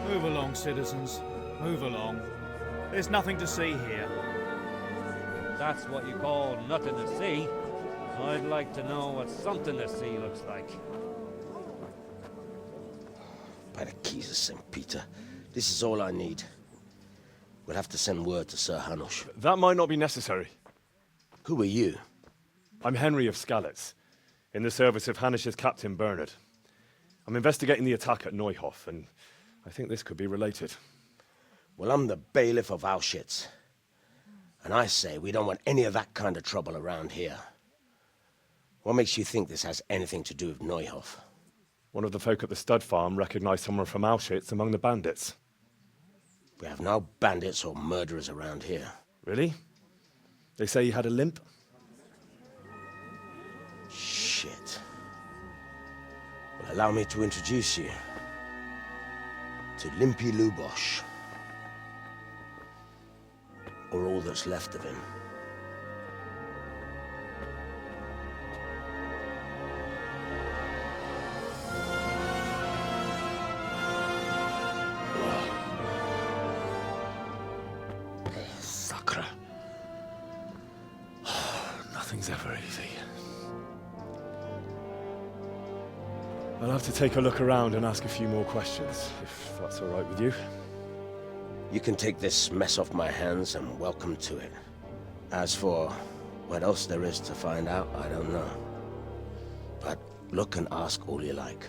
Move along, citizens. Move along. There's nothing to see here. That's what you call nothing to see. I'd like to know what something to see looks like. By the keys of St. Peter, this is all I need. We'll have to send word to Sir Hanush. That might not be necessary. Who are you? I'm Henry of Skalitz, in the service of Hanush's captain Bernard. I'm investigating the attack at Neuhof, and I think this could be related. Well, I'm the bailiff of Auschwitz. And I say we don't want any of that kind of trouble around here. What makes you think this has anything to do with Neuhof? One of the folk at the stud farm recognized someone from Auschwitz among the bandits. We have no bandits or murderers around here. Really? They say he had a limp? Shit. Well, allow me to introduce you to Limpy Lubosh. Or all that's left of him. Sakra. Nothing's ever easy. I'll have to take a look around and ask a few more questions, if that's all right with you. You can take this mess off my hands and welcome to it. As for what else there is to find out, I don't know. But look and ask all you like.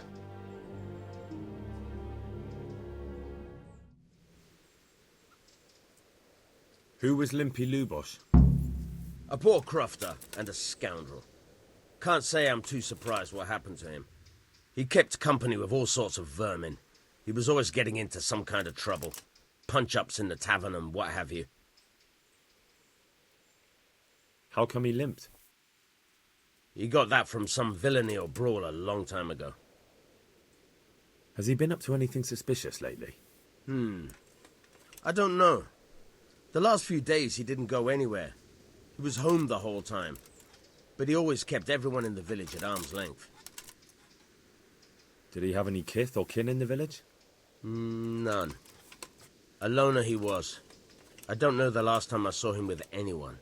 Who was Limpy Lubosh? A poor crofter and a scoundrel. Can't say I'm too surprised what happened to him. He kept company with all sorts of vermin. He was always getting into some kind of trouble. Punch-ups in the tavern and what have you. How come he limped? He got that from some villainy or brawl a long time ago. Has he been up to anything suspicious lately? I don't know. The last few days he didn't go anywhere. He was home the whole time. But he always kept everyone in the village at arm's length. Did he have any kith or kin in the village? None. A loner he was. I don't know the last time I saw him with anyone.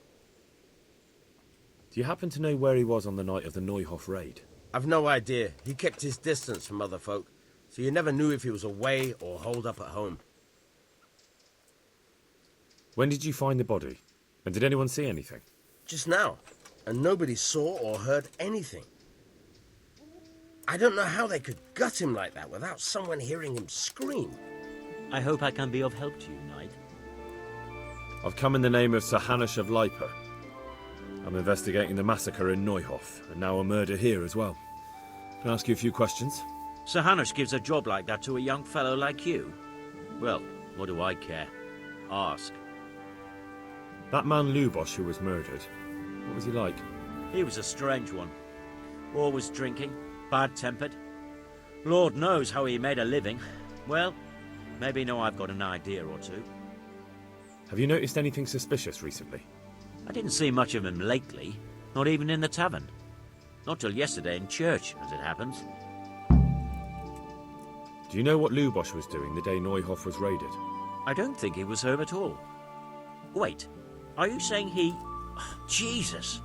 Do you happen to know where he was on the night of the Neuhof raid? I've no idea. He kept his distance from other folk, so you never knew if he was away or holed up at home. When did you find the body? And did anyone see anything? Just now, and nobody saw or heard anything. I don't know how they could gut him like that without someone hearing him scream. I hope I can be of help to you, Knight. I've come in the name of Sir Hanush of Lipa. I'm investigating the massacre in Neuhof, and now a murder here as well. Can I ask you a few questions? Sir Hanush gives a job like that to a young fellow like you? Well, what do I care? Ask. That man Lubosh who was murdered, what was he like? He was a strange one. Always drinking, bad-tempered. Lord knows how he made a living. Well, maybe now I've got an idea or two. Have you noticed anything suspicious recently? I didn't see much of him lately, not even in the tavern. Not till yesterday in church, as it happens. Do you know what Lubosh was doing the day Neuhof was raided? I don't think he was home at all. Wait, are you saying he... Oh, Jesus!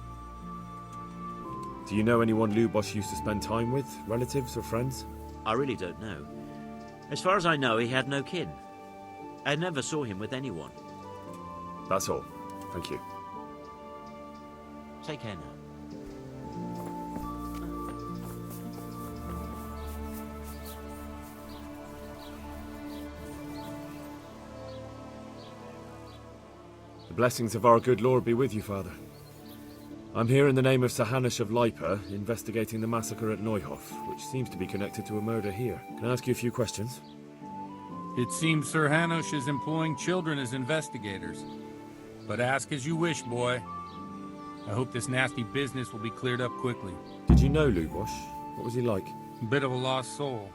Do you know anyone Lubosh used to spend time with? Relatives or friends? I really don't know. As far as I know, he had no kin. I never saw him with anyone. That's all. Thank you. Take care now. The blessings of our good Lord be with you, Father. I'm here in the name of Sir Hanush of Lipa, investigating the massacre at Neuhof, which seems to be connected to a murder here. Can I ask you a few questions? It seems Sir Hanush is employing children as investigators. But ask as you wish, boy. I hope this nasty business will be cleared up quickly. Did you know Lubosh? What was he like? Bit of a lost soul.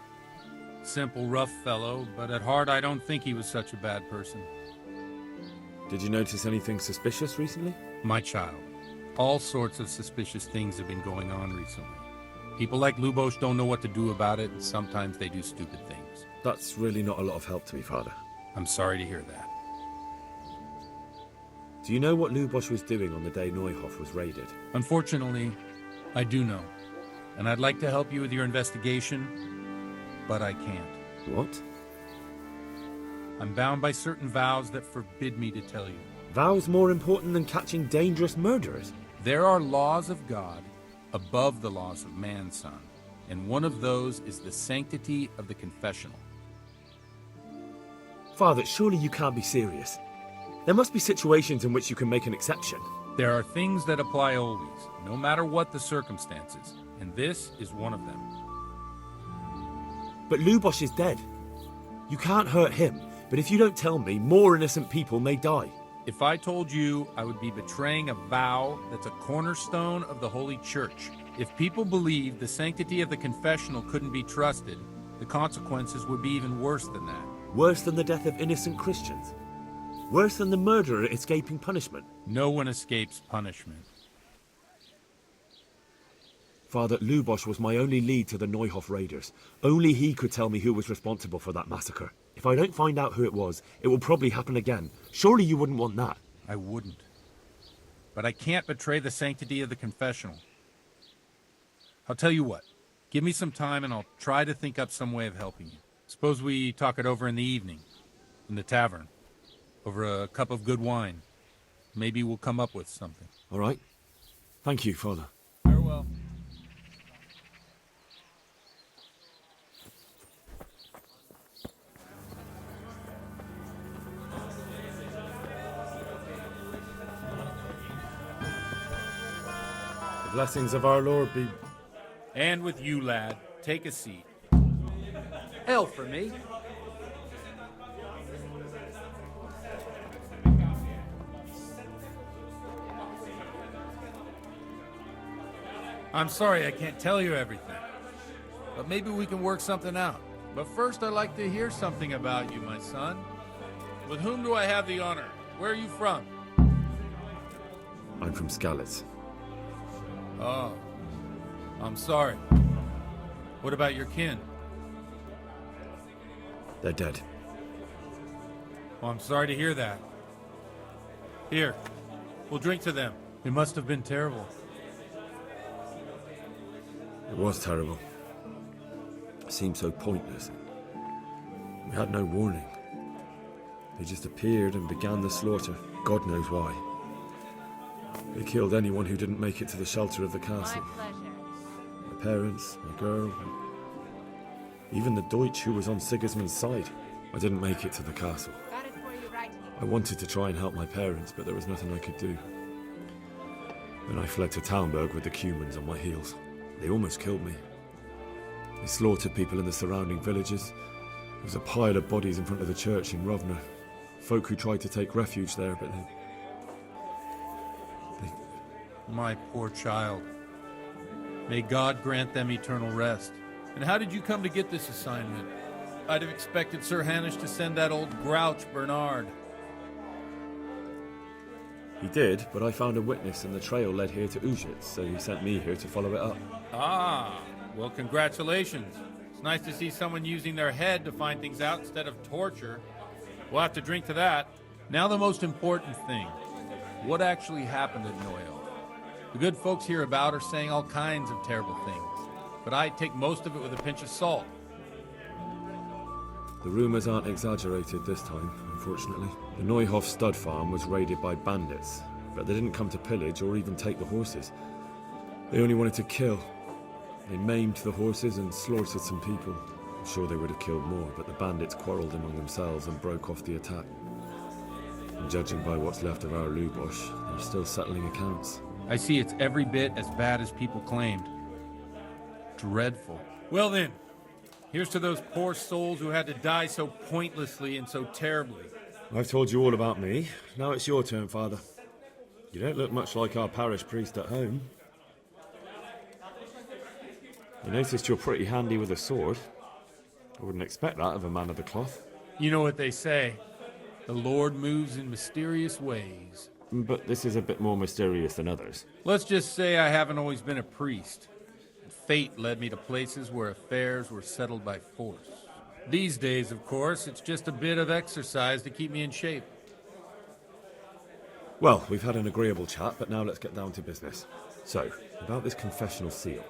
Simple, rough fellow, but at heart I don't think he was such a bad person. Did you notice anything suspicious recently? My child, all sorts of suspicious things have been going on recently. People like Lubosh don't know what to do about it, and sometimes they do stupid things. That's really not a lot of help to me, Father. I'm sorry to hear that. Do you know what Lubosch was doing on the day Neuhof was raided? Unfortunately, I do know. And I'd like to help you with your investigation, but I can't. What? I'm bound by certain vows that forbid me to tell you. Vows more important than catching dangerous murderers? There are laws of God above the laws of man, son. And one of those is the sanctity of the confessional. Father, surely you can't be serious. There must be situations in which you can make an exception. There are things that apply always, no matter what the circumstances, and this is one of them. But Lubosch is dead. You can't hurt him, but if you don't tell me, more innocent people may die. If I told you, I would be betraying a vow that's a cornerstone of the Holy Church. If people believed the sanctity of the confessional couldn't be trusted, the consequences would be even worse than that. Worse than the death of innocent Christians? Worse than the murderer escaping punishment? No one escapes punishment. Father, Lubosch was my only lead to the Neuhof raiders. Only he could tell me who was responsible for that massacre. If I don't find out who it was, it will probably happen again. Surely you wouldn't want that. I wouldn't. But I can't betray the sanctity of the confessional. I'll tell you what. Give me some time and I'll try to think up some way of helping you. Suppose we talk it over in the evening, in the tavern, over a cup of good wine. Maybe we'll come up with something. All right. Thank you, Father. Farewell. The blessings of our Lord be... And with you, lad. Take a seat. Ale for me. I'm sorry I can't tell you everything, but maybe we can work something out. But first I'd like to hear something about you, my son. With whom do I have the honor? Where are you from? I'm from Skalitz. Oh, I'm sorry. What about your kin? They're dead. Oh, I'm sorry to hear that. Here, we'll drink to them. It must have been terrible. It was terrible. It seemed so pointless. We had no warning. They just appeared and began the slaughter. God knows why. They killed anyone who didn't make it to the shelter of the castle. My pleasure. My parents, my girl, even the Deutsch who was on Sigismund's side. I didn't make it to the castle. Got it for you right here. I wanted to try and help my parents, but there was nothing I could do. Then I fled to Talmberg with the Cumans on my heels. They almost killed me. They slaughtered people in the surrounding villages. There was a pile of bodies in front of the church in Rovna. Folk who tried to take refuge there, but they... My poor child. May God grant them eternal rest. And how did you come to get this assignment? I'd have expected Sir Hanush to send that old grouch, Bernard. He did, but I found a witness and the trail led here to Ujitz, so he sent me here to follow it up. Ah, well, congratulations. It's nice to see someone using their head to find things out instead of torture. We'll have to drink to that. Now the most important thing. What actually happened at Noel? The good folks hereabout are saying all kinds of terrible things, but I take most of it with a pinch of salt. The rumours aren't exaggerated this time, unfortunately. The Neuhof stud farm was raided by bandits, but they didn't come to pillage or even take the horses. They only wanted to kill. They maimed the horses and slaughtered some people. I'm sure they would have killed more, but the bandits quarrelled among themselves and broke off the attack. And judging by what's left of our Lubosch, they're still settling accounts. I see it's every bit as bad as people claimed. Dreadful. Well then, here's to those poor souls who had to die so pointlessly and so terribly. I've told you all about me. Now it's your turn, Father. You don't look much like our parish priest at home. I noticed you're pretty handy with a sword. I wouldn't expect that of a man of the cloth. You know what they say. The Lord moves in mysterious ways. But this is a bit more mysterious than others. Let's just say I haven't always been a priest. Fate led me to places where affairs were settled by force. These days, of course, it's just a bit of exercise to keep me in shape. Well, we've had an agreeable chat, but now let's get down to business. So, about this confessional seal.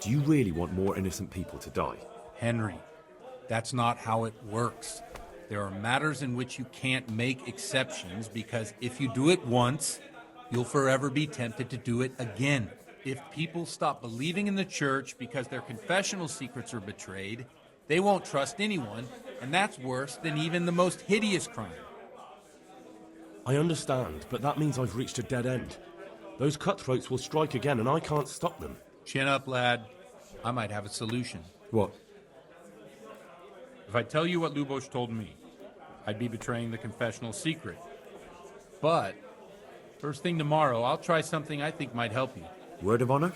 Do you really want more innocent people to die? Henry, that's not how it works. There are matters in which you can't make exceptions because if you do it once, you'll forever be tempted to do it again. If people stop believing in the church because their confessional secrets are betrayed, they won't trust anyone, and that's worse than even the most hideous crime. I understand, but that means I've reached a dead end. Those cutthroats will strike again, and I can't stop them. Chin up, lad. I might have a solution. What? If I tell you what Lubos told me, I'd be betraying the confessional secret. But, first thing tomorrow, I'll try something I think might help you. Word of honor?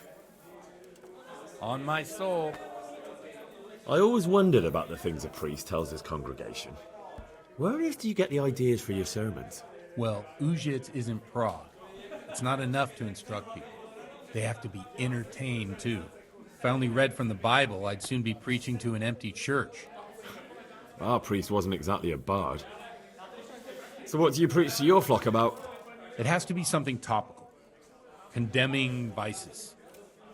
On my soul. I always wondered about the things a priest tells his congregation. Where on earth do you get the ideas for your sermons? Well, Ujits is in Prague. It's not enough to instruct people. They have to be entertained, too. If I only read from the Bible, I'd soon be preaching to an empty church. Our priest wasn't exactly a bard. So what do you preach to your flock about? It has to be something topical. Condemning vices.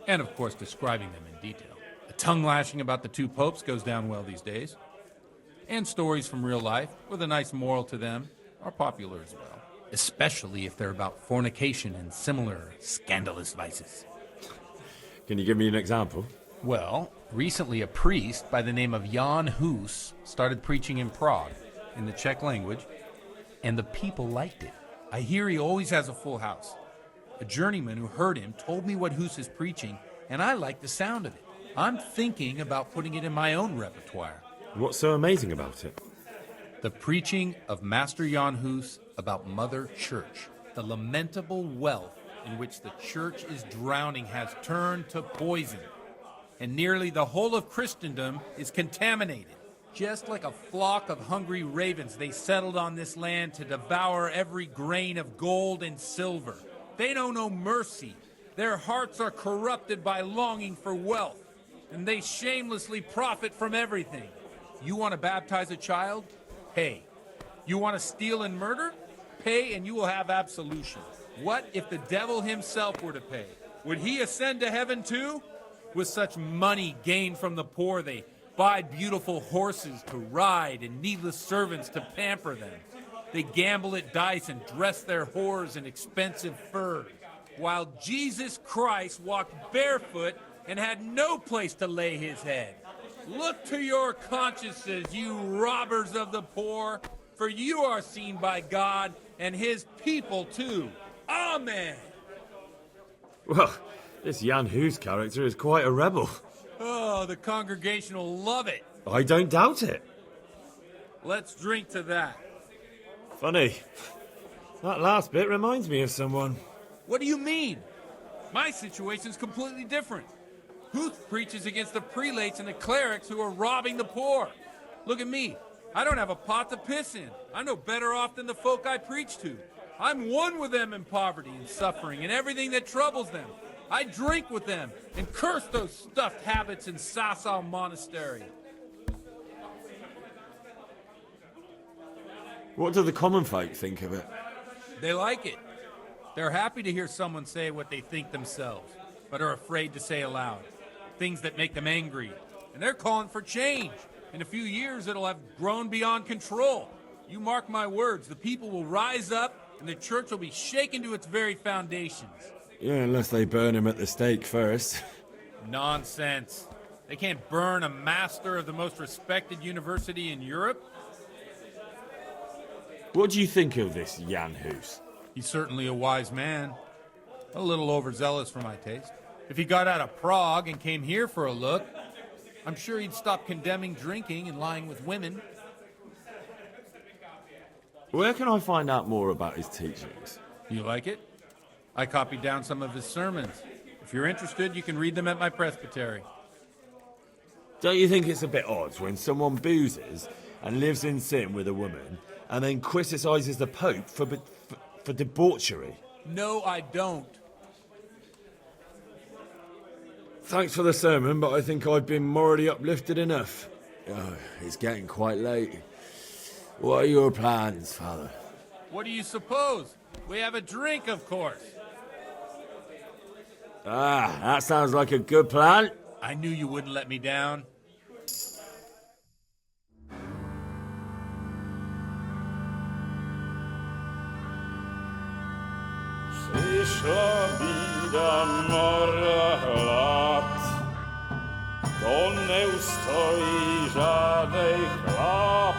And, of course, describing them in detail. A tongue lashing about the two popes goes down well these days. And stories from real life, with a nice moral to them, are popular as well. Especially if they're about fornication and similar scandalous vices. Can you give me an example? Well, recently a priest by the name of Jan Hus started preaching in Prague, in the Czech language, and the people liked it. I hear he always has a full house. A journeyman who heard him told me what Hus is preaching, and I like the sound of it. I'm thinking about putting it in my own repertoire. What's so amazing about it? The preaching of Master Jan Hus about Mother Church. The lamentable wealth in which the church is drowning has turned to poison. And nearly the whole of Christendom is contaminated. Just like a flock of hungry ravens, they settled on this land to devour every grain of gold and silver. They know no mercy. Their hearts are corrupted by longing for wealth, and they shamelessly profit from everything. You want to baptize a child? Pay. You want to steal and murder? Pay and you will have absolution. What if the devil himself were to pay? Would he ascend to heaven too? With such money gained from the poor, they buy beautiful horses to ride and needless servants to pamper them. They gamble at dice and dress their whores in expensive furs, while Jesus Christ walked barefoot and had no place to lay his head. Look to your consciences, you robbers of the poor, for you are seen by God and his people too. Amen. Well, this Jan Hus character is quite a rebel. Oh, the congregation will love it. I don't doubt it. Let's drink to that. Funny. That last bit reminds me of someone. What do you mean? My situation's completely different. Huth preaches against the prelates and the clerics who are robbing the poor. Look at me. I don't have a pot to piss in. I'm no better off than the folk I preach to. I'm one with them in poverty and suffering and everything that troubles them. I drink with them and curse those stuffed habits in Sasau Monastery. What do the common folk think of it? They like it. They're happy to hear someone say what they think themselves, but are afraid to say aloud. Things that make them angry. And they're calling for change. In a few years, it'll have grown beyond control. You mark my words, the people will rise up and the church will be shaken to its very foundations. Yeah, unless they burn him at the stake first. Nonsense. They can't burn a master of the most respected university in Europe. What do you think of this Jan Hus? He's certainly a wise man. A little overzealous for my taste. If he got out of Prague and came here for a look, I'm sure he'd stop condemning drinking and lying with women. Where can I find out more about his teachings? You like it? I copied down some of his sermons. If you're interested, you can read them at my presbytery. Don't you think it's a bit odd when someone boozes and lives in sin with a woman and then criticizes the Pope for debauchery? No, I don't. Thanks for the sermon, but I think I've been morally uplifted enough. It's getting quite late. What are your plans, Father? What do you suppose? We have a drink, of course. Ah, that sounds like a good plan. I knew you wouldn't let me down. Przyszła bida mora lat, to nie ustoi żadnej chlap.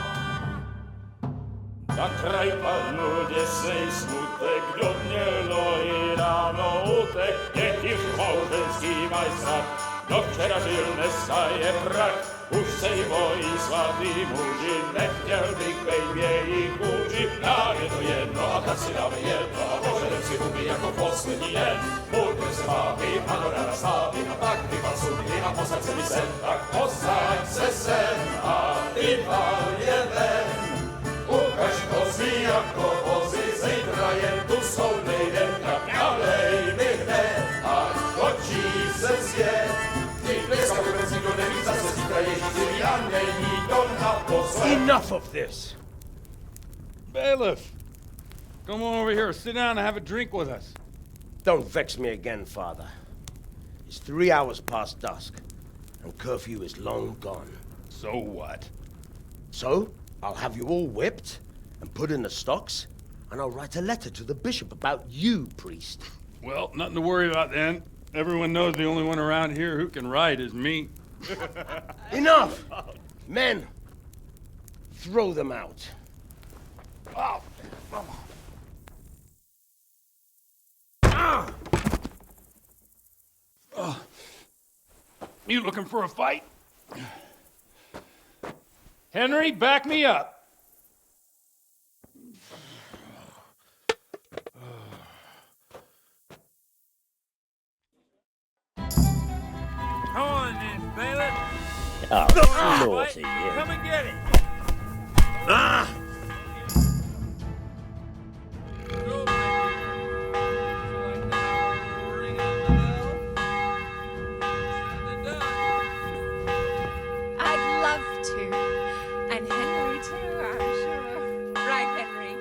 Na kraj panuje sej smutek, do dnielo i rano utek, niech ich małżeński majstrat, do wczera żylne staje brak. Už sej bojí svatý muži, nechtěl bych bejbě jí kůži. Nám je to jedno a tak si dáme jedno a požerem si huby jako poslední den. Můj se baví, panorama slaví a pak vypal sudy a posaď se mi sem. Tak posaď se sem a vypal je ven. Ukaž kozy jako vozy, zítra jen tu jsou nejden. Tak nalej mi hned, ať točí se svět. Enough of this! Bailiff, come on over here, sit down and have a drink with us. Don't vex me again, Father. It's 3 hours past dusk, and curfew is long gone. So what? So, I'll have you all whipped and put in the stocks, and I'll write a letter to the bishop about you, priest. Well, nothing to worry about then. Everyone knows the only one around here who can write is me. Enough! Men, throw them out. Oh. You looking for a fight? Henry, back me up. Come on then, bailiff. Oh, naughty you. Come and get it. Ah! Go, my dear. Ring on the bell. And done. I'd love to. And Henry, too, I'm sure. Right, Henry.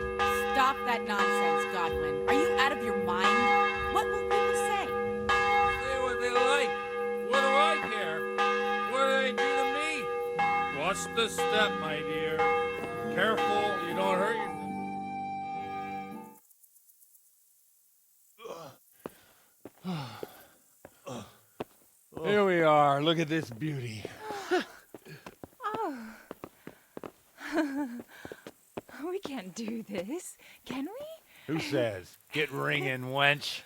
Stop that nonsense, Godwin. Are you out of your mind? What will people say? Say what they like. What do I care? What do they do to me? Watch the step, my dear. Careful, you don't hurt yourself. Here we are. Look at this beauty. We can't do this, can we? Who says? Get ringing, wench.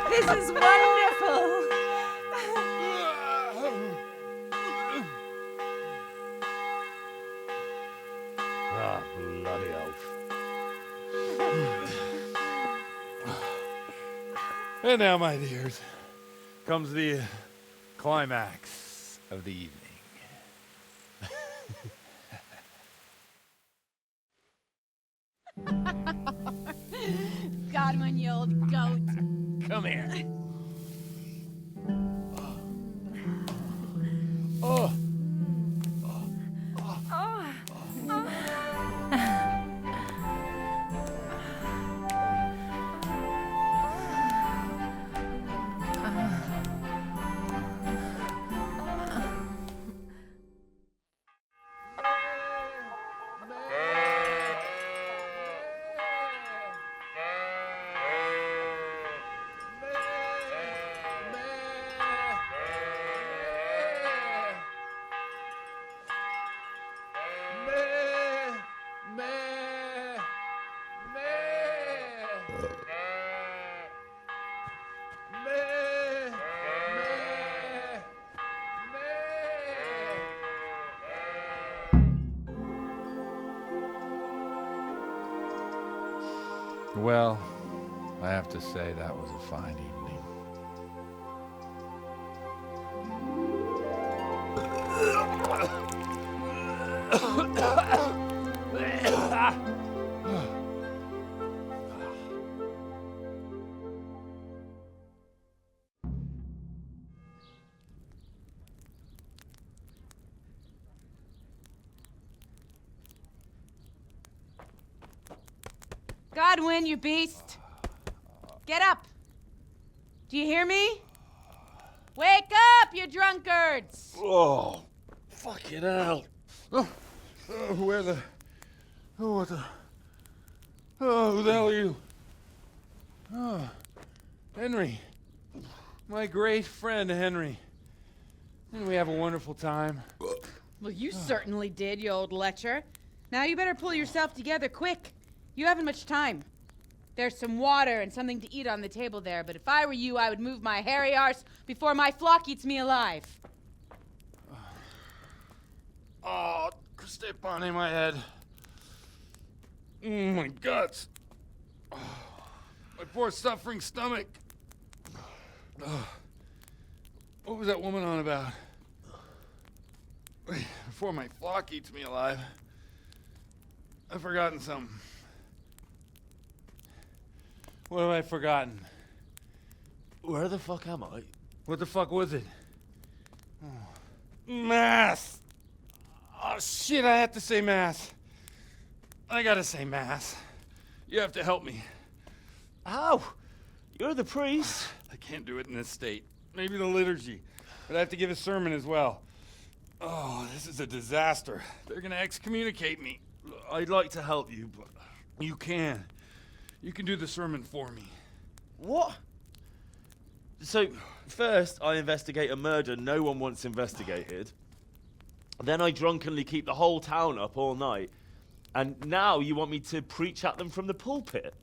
This is wonderful. Ah, bloody oath. And now, my dears, comes the climax of the evening. Godwin, you old goat. Come here. Oh. Well, I have to say that was a fine evening. Godwin, you beast! Get up! Do you hear me? Wake up, you drunkards! Oh, fucking hell. Who the hell are you? Oh, Henry. My great friend, Henry. Didn't we have a wonderful time? Well, you certainly did, you old lecher. Now you better pull yourself together quick. You haven't much time. There's some water and something to eat on the table there, but if I were you, I would move my hairy arse before my flock eats me alive. Oh, step on in my head. My guts. Oh, my poor suffering stomach. What was that woman on about? Before my flock eats me alive. I've forgotten something. What have I forgotten? Where the fuck am I? What the fuck was it? Oh. Mass! Oh shit, I have to say mass. I gotta say mass. You have to help me. How? You're the priest. I can't do it in this state. Maybe the liturgy. But I have to give a sermon as well. Oh, this is a disaster. They're gonna excommunicate me. I'd like to help you, but... You can. You can do the sermon for me. What? So, first I investigate a murder no one wants investigated. Then I drunkenly keep the whole town up all night. And now you want me to preach at them from the pulpit?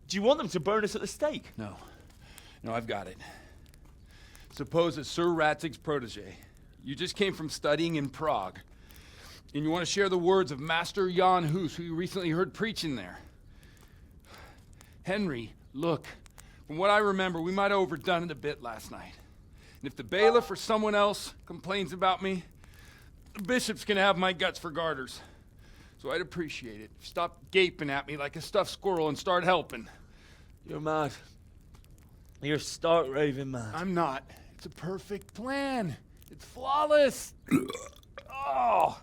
Do you want them to burn us at the stake? No. No, I've got it. Suppose that Sir Ratzig's protege. You just came from studying in Prague. And you want to share the words of Master Jan Hus, who you recently heard preaching there. Henry, look. From what I remember, we might have overdone it a bit last night. And if the bailiff or someone else complains about me, the bishop's gonna have my guts for garters. So I'd appreciate it. Stop gaping at me like a stuffed squirrel and start helping. You're mad. You're stark raving mad. I'm not. It's a perfect plan. It's flawless. Oh.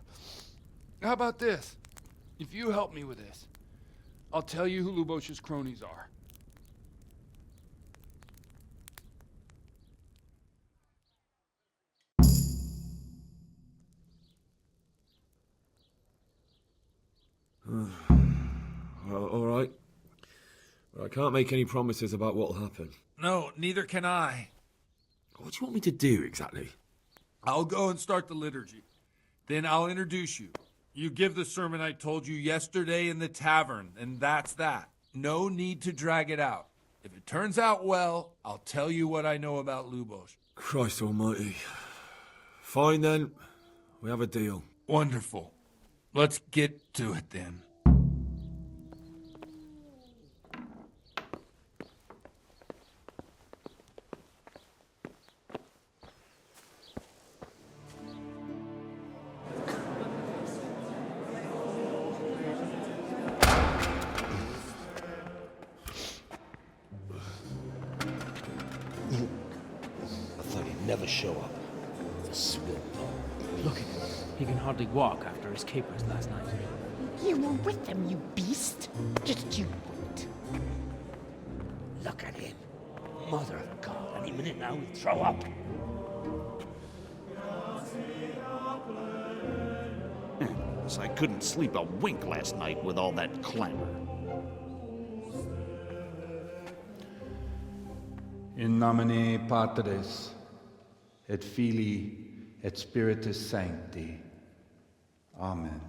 How about this? If you help me with this, I'll tell you who Lubosh's cronies are. Well, all right. Well, I can't make any promises about what'll happen. No, neither can I. What do you want me to do exactly? I'll go and start the liturgy. Then I'll introduce you. You give the sermon I told you yesterday in the tavern, and that's that. No need to drag it out. If it turns out well, I'll tell you what I know about Lubosh. Christ almighty. Fine then. We have a deal. Wonderful. Let's get to it then. I thought he'd never show up. The swimp. Look at him. He can hardly walk after his capers last night. You were with them, you beast. Just you wait. Look at him. Mother of God. Any minute now he'll throw up. So I couldn't sleep a wink last night with all that clamor. In nomine Patris, et Filii, et Spiritus Sancti. Amen.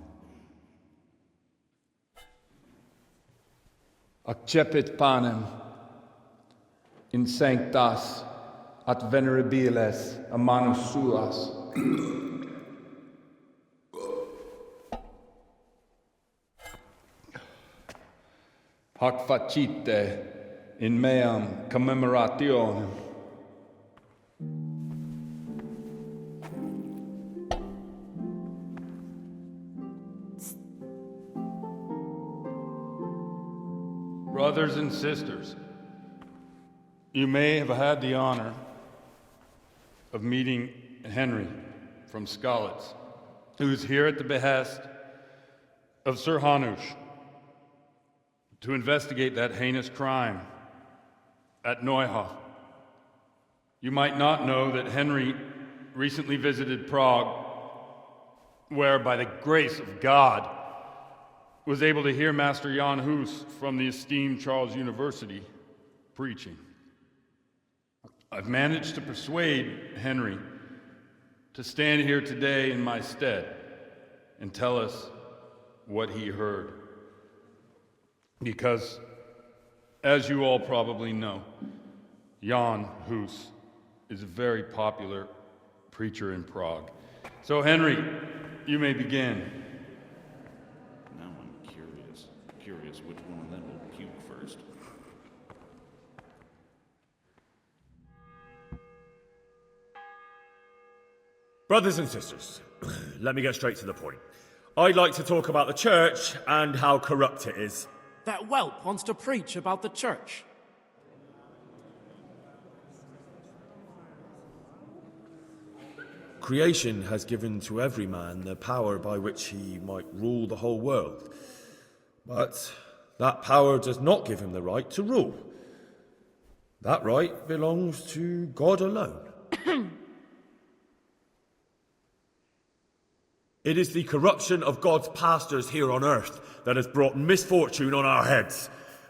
Accepit panem in sanctas at venerabiles a manus suas. Hac facite in meam commemorationem. Brothers and sisters, you may have had the honor of meeting Henry from Skalitz, who is here at the behest of Sir Hanush, to investigate that heinous crime at Neuhof. You might not know that Henry recently visited Prague, where, by the grace of God, was able to hear Master Jan Hus from the esteemed Charles University preaching. I've managed to persuade Henry to stand here today in my stead and tell us what he heard. Because, as you all probably know, Jan Hus is a very popular preacher in Prague. So, Henry, you may begin. Now I'm curious which one of them will puke first. Brothers and sisters, let me get straight to the point. I'd like to talk about the church and how corrupt it is. That whelp wants to preach about the church. Creation has given to every man the power by which he might rule the whole world. But that power does not give him the right to rule. That right belongs to God alone. It is the corruption of God's pastors here on earth that has brought misfortune on our heads.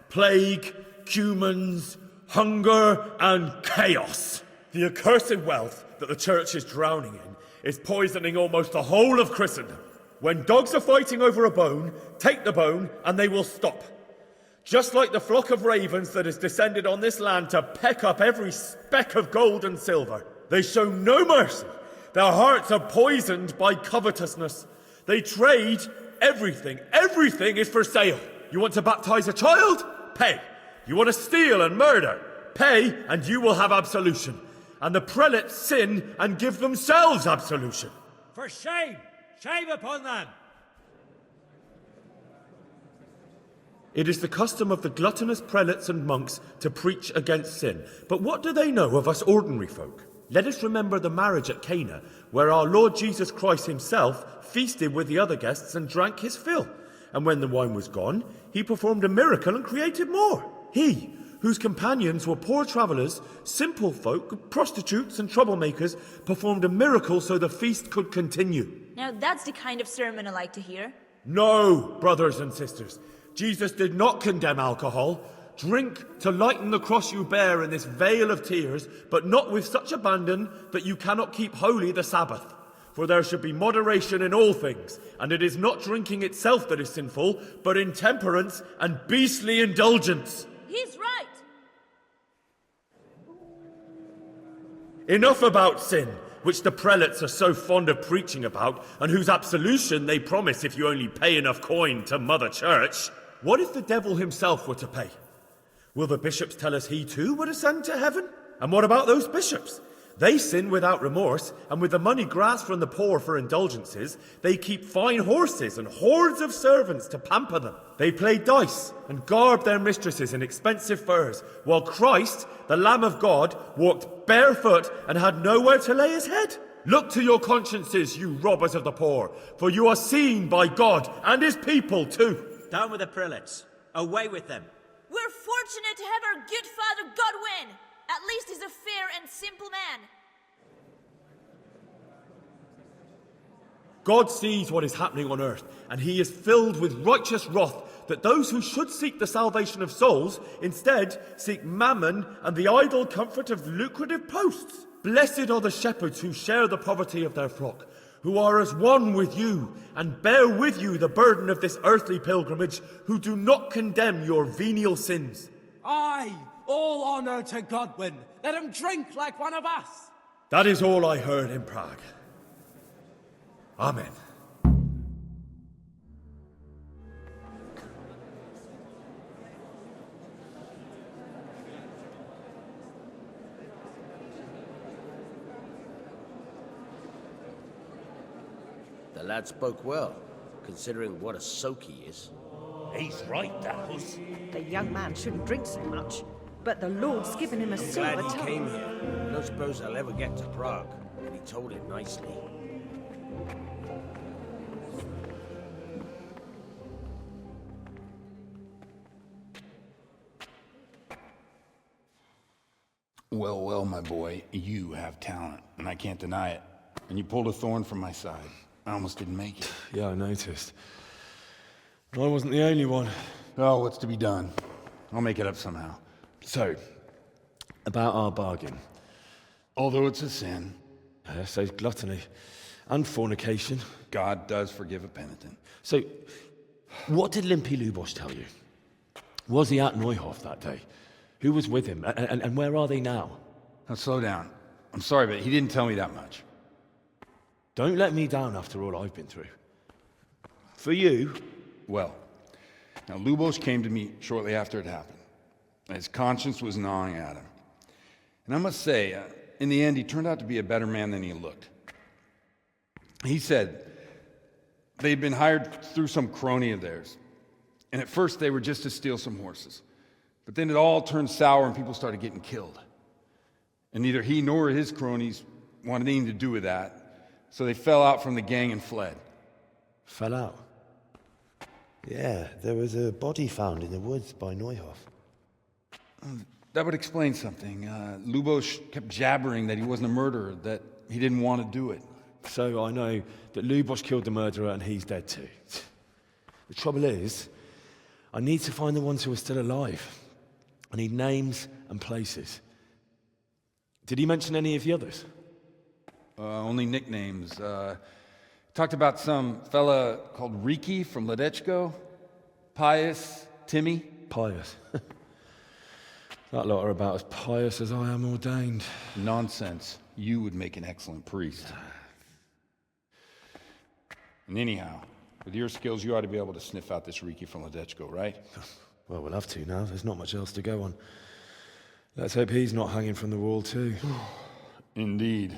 Plague, cumens, hunger, and chaos. The accursed wealth that the church is drowning in is poisoning almost the whole of Christendom. When dogs are fighting over a bone, take the bone and they will stop. Just like the flock of ravens that has descended on this land to peck up every speck of gold and silver. They show no mercy. Their hearts are poisoned by covetousness. They trade everything. Everything is for sale. You want to baptize a child? Pay. You want to steal and murder? Pay, and you will have absolution. And the prelates sin and give themselves absolution. For shame! Shame upon them! It is the custom of the gluttonous prelates and monks to preach against sin. But what do they know of us ordinary folk? Let us remember the marriage at Cana, where our Lord Jesus Christ himself feasted with the other guests and drank his fill. And when the wine was gone, he performed a miracle and created more. He, whose companions were poor travellers, simple folk, prostitutes and troublemakers, performed a miracle so the feast could continue. Now that's the kind of sermon I like to hear. No, brothers and sisters. Jesus did not condemn alcohol. Drink to lighten the cross you bear in this vale of tears, but not with such abandon that you cannot keep holy the Sabbath. For there should be moderation in all things, and it is not drinking itself that is sinful, but intemperance and beastly indulgence. He's right! Enough about sin, which the prelates are so fond of preaching about, and whose absolution they promise if you only pay enough coin to Mother Church. What if the devil himself were to pay? Will the bishops tell us he too would ascend to heaven? And what about those bishops? They sin without remorse, and with the money grasped from the poor for indulgences, they keep fine horses and hordes of servants to pamper them. They play dice and garb their mistresses in expensive furs, while Christ, the Lamb of God, walked barefoot and had nowhere to lay his head. Look to your consciences, you robbers of the poor, for you are seen by God and his people too. Down with the prelates. Away with them. We're fortunate to have our good father Godwin. At least he's a fair and simple man. God sees what is happening on earth, and he is filled with righteous wrath that those who should seek the salvation of souls instead seek mammon and the idle comfort of lucrative posts. Blessed are the shepherds who share the poverty of their flock, who are as one with you and bear with you the burden of this earthly pilgrimage, who do not condemn your venial sins. Aye, all honour to Godwin. Let him drink like one of us. That is all I heard in Prague. Amen. The lad spoke well, considering what a soak he is. He's right, that Hus. The young man shouldn't drink so much, but the Lord's given him a I'm silver glad he tongue. came here. I don't suppose I'll ever get to Prague, and he told it nicely. Well, well, my boy, you have talent, and I can't deny it. And you pulled a thorn from my side. I almost didn't make it. Yeah, I noticed. I wasn't the only one. Oh, what's to be done? I'll make it up somehow. So, about our bargain. Although it's a sin. So's gluttony. And fornication. God does forgive a penitent. So, what did Limpy Lubos tell you? Was he at Neuhof that day? Who was with him? And where are they now? Now, slow down. I'm sorry, but he didn't tell me that much. Don't let me down after all I've been through. For you... Well, now Lubos came to me shortly after it happened. His conscience was gnawing at him. And I must say, in the end, he turned out to be a better man than he looked. He said they'd been hired through some crony of theirs. And at first they were just to steal some horses. But then it all turned sour and people started getting killed. And neither he nor his cronies wanted anything to do with that. So they fell out from the gang and fled. Fell out? Yeah, there was a body found in the woods by Neuhof. That would explain something. Lubos kept jabbering that he wasn't a murderer, that he didn't want to do it. So I know that Lubos killed the murderer and he's dead too. The trouble is, I need to find the ones who are still alive. I need names and places. Did he mention any of the others? Only nicknames. Talked about some fella called Riki from Ledechko, Pius, Timmy. Pius. That lot are about as pious as I am ordained. Nonsense. You would make an excellent priest. And anyhow, with your skills, you ought to be able to sniff out this Riki from Ledechko, right? Well, we'll have to now. There's not much else to go on. Let's hope he's not hanging from the wall too. Indeed.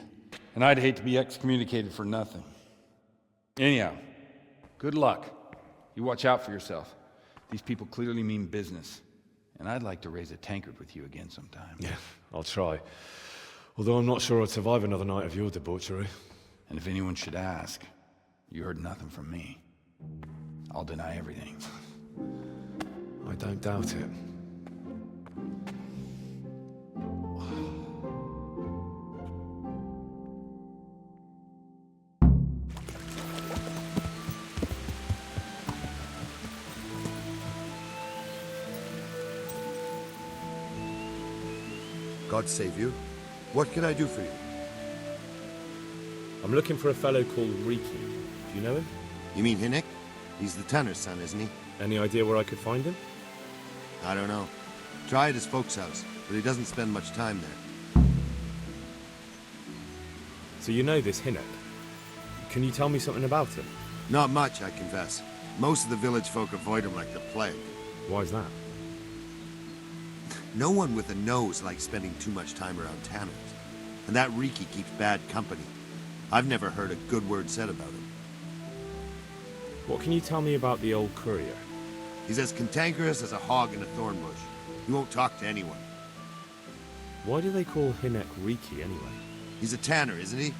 And I'd hate to be excommunicated for nothing. Anyhow, good luck. You watch out for yourself. These people clearly mean business. And I'd like to raise a tankard with you again sometime. Yeah, I'll try. Although I'm not sure I'd survive another night of your debauchery. And if anyone should ask, you heard nothing from me. I'll deny everything. I don't doubt it. God save you. What can I do for you? I'm looking for a fellow called Riki. Do you know him? You mean Hinnick? He's the tanner's son, isn't he? Any idea where I could find him? I don't know. Try at his folks' house, but he doesn't spend much time there. So you know this Hinnick? Can you tell me something about him? Not much, I confess. Most of the village folk avoid him like the plague. Why's that? No one with a nose likes spending too much time around tanners. And that Riki keeps bad company. I've never heard a good word said about him. What can you tell me about the old courier? He's as cantankerous as a hog in a thorn bush. He won't talk to anyone. Why do they call Hinnick Riki anyway? He's a tanner, isn't he?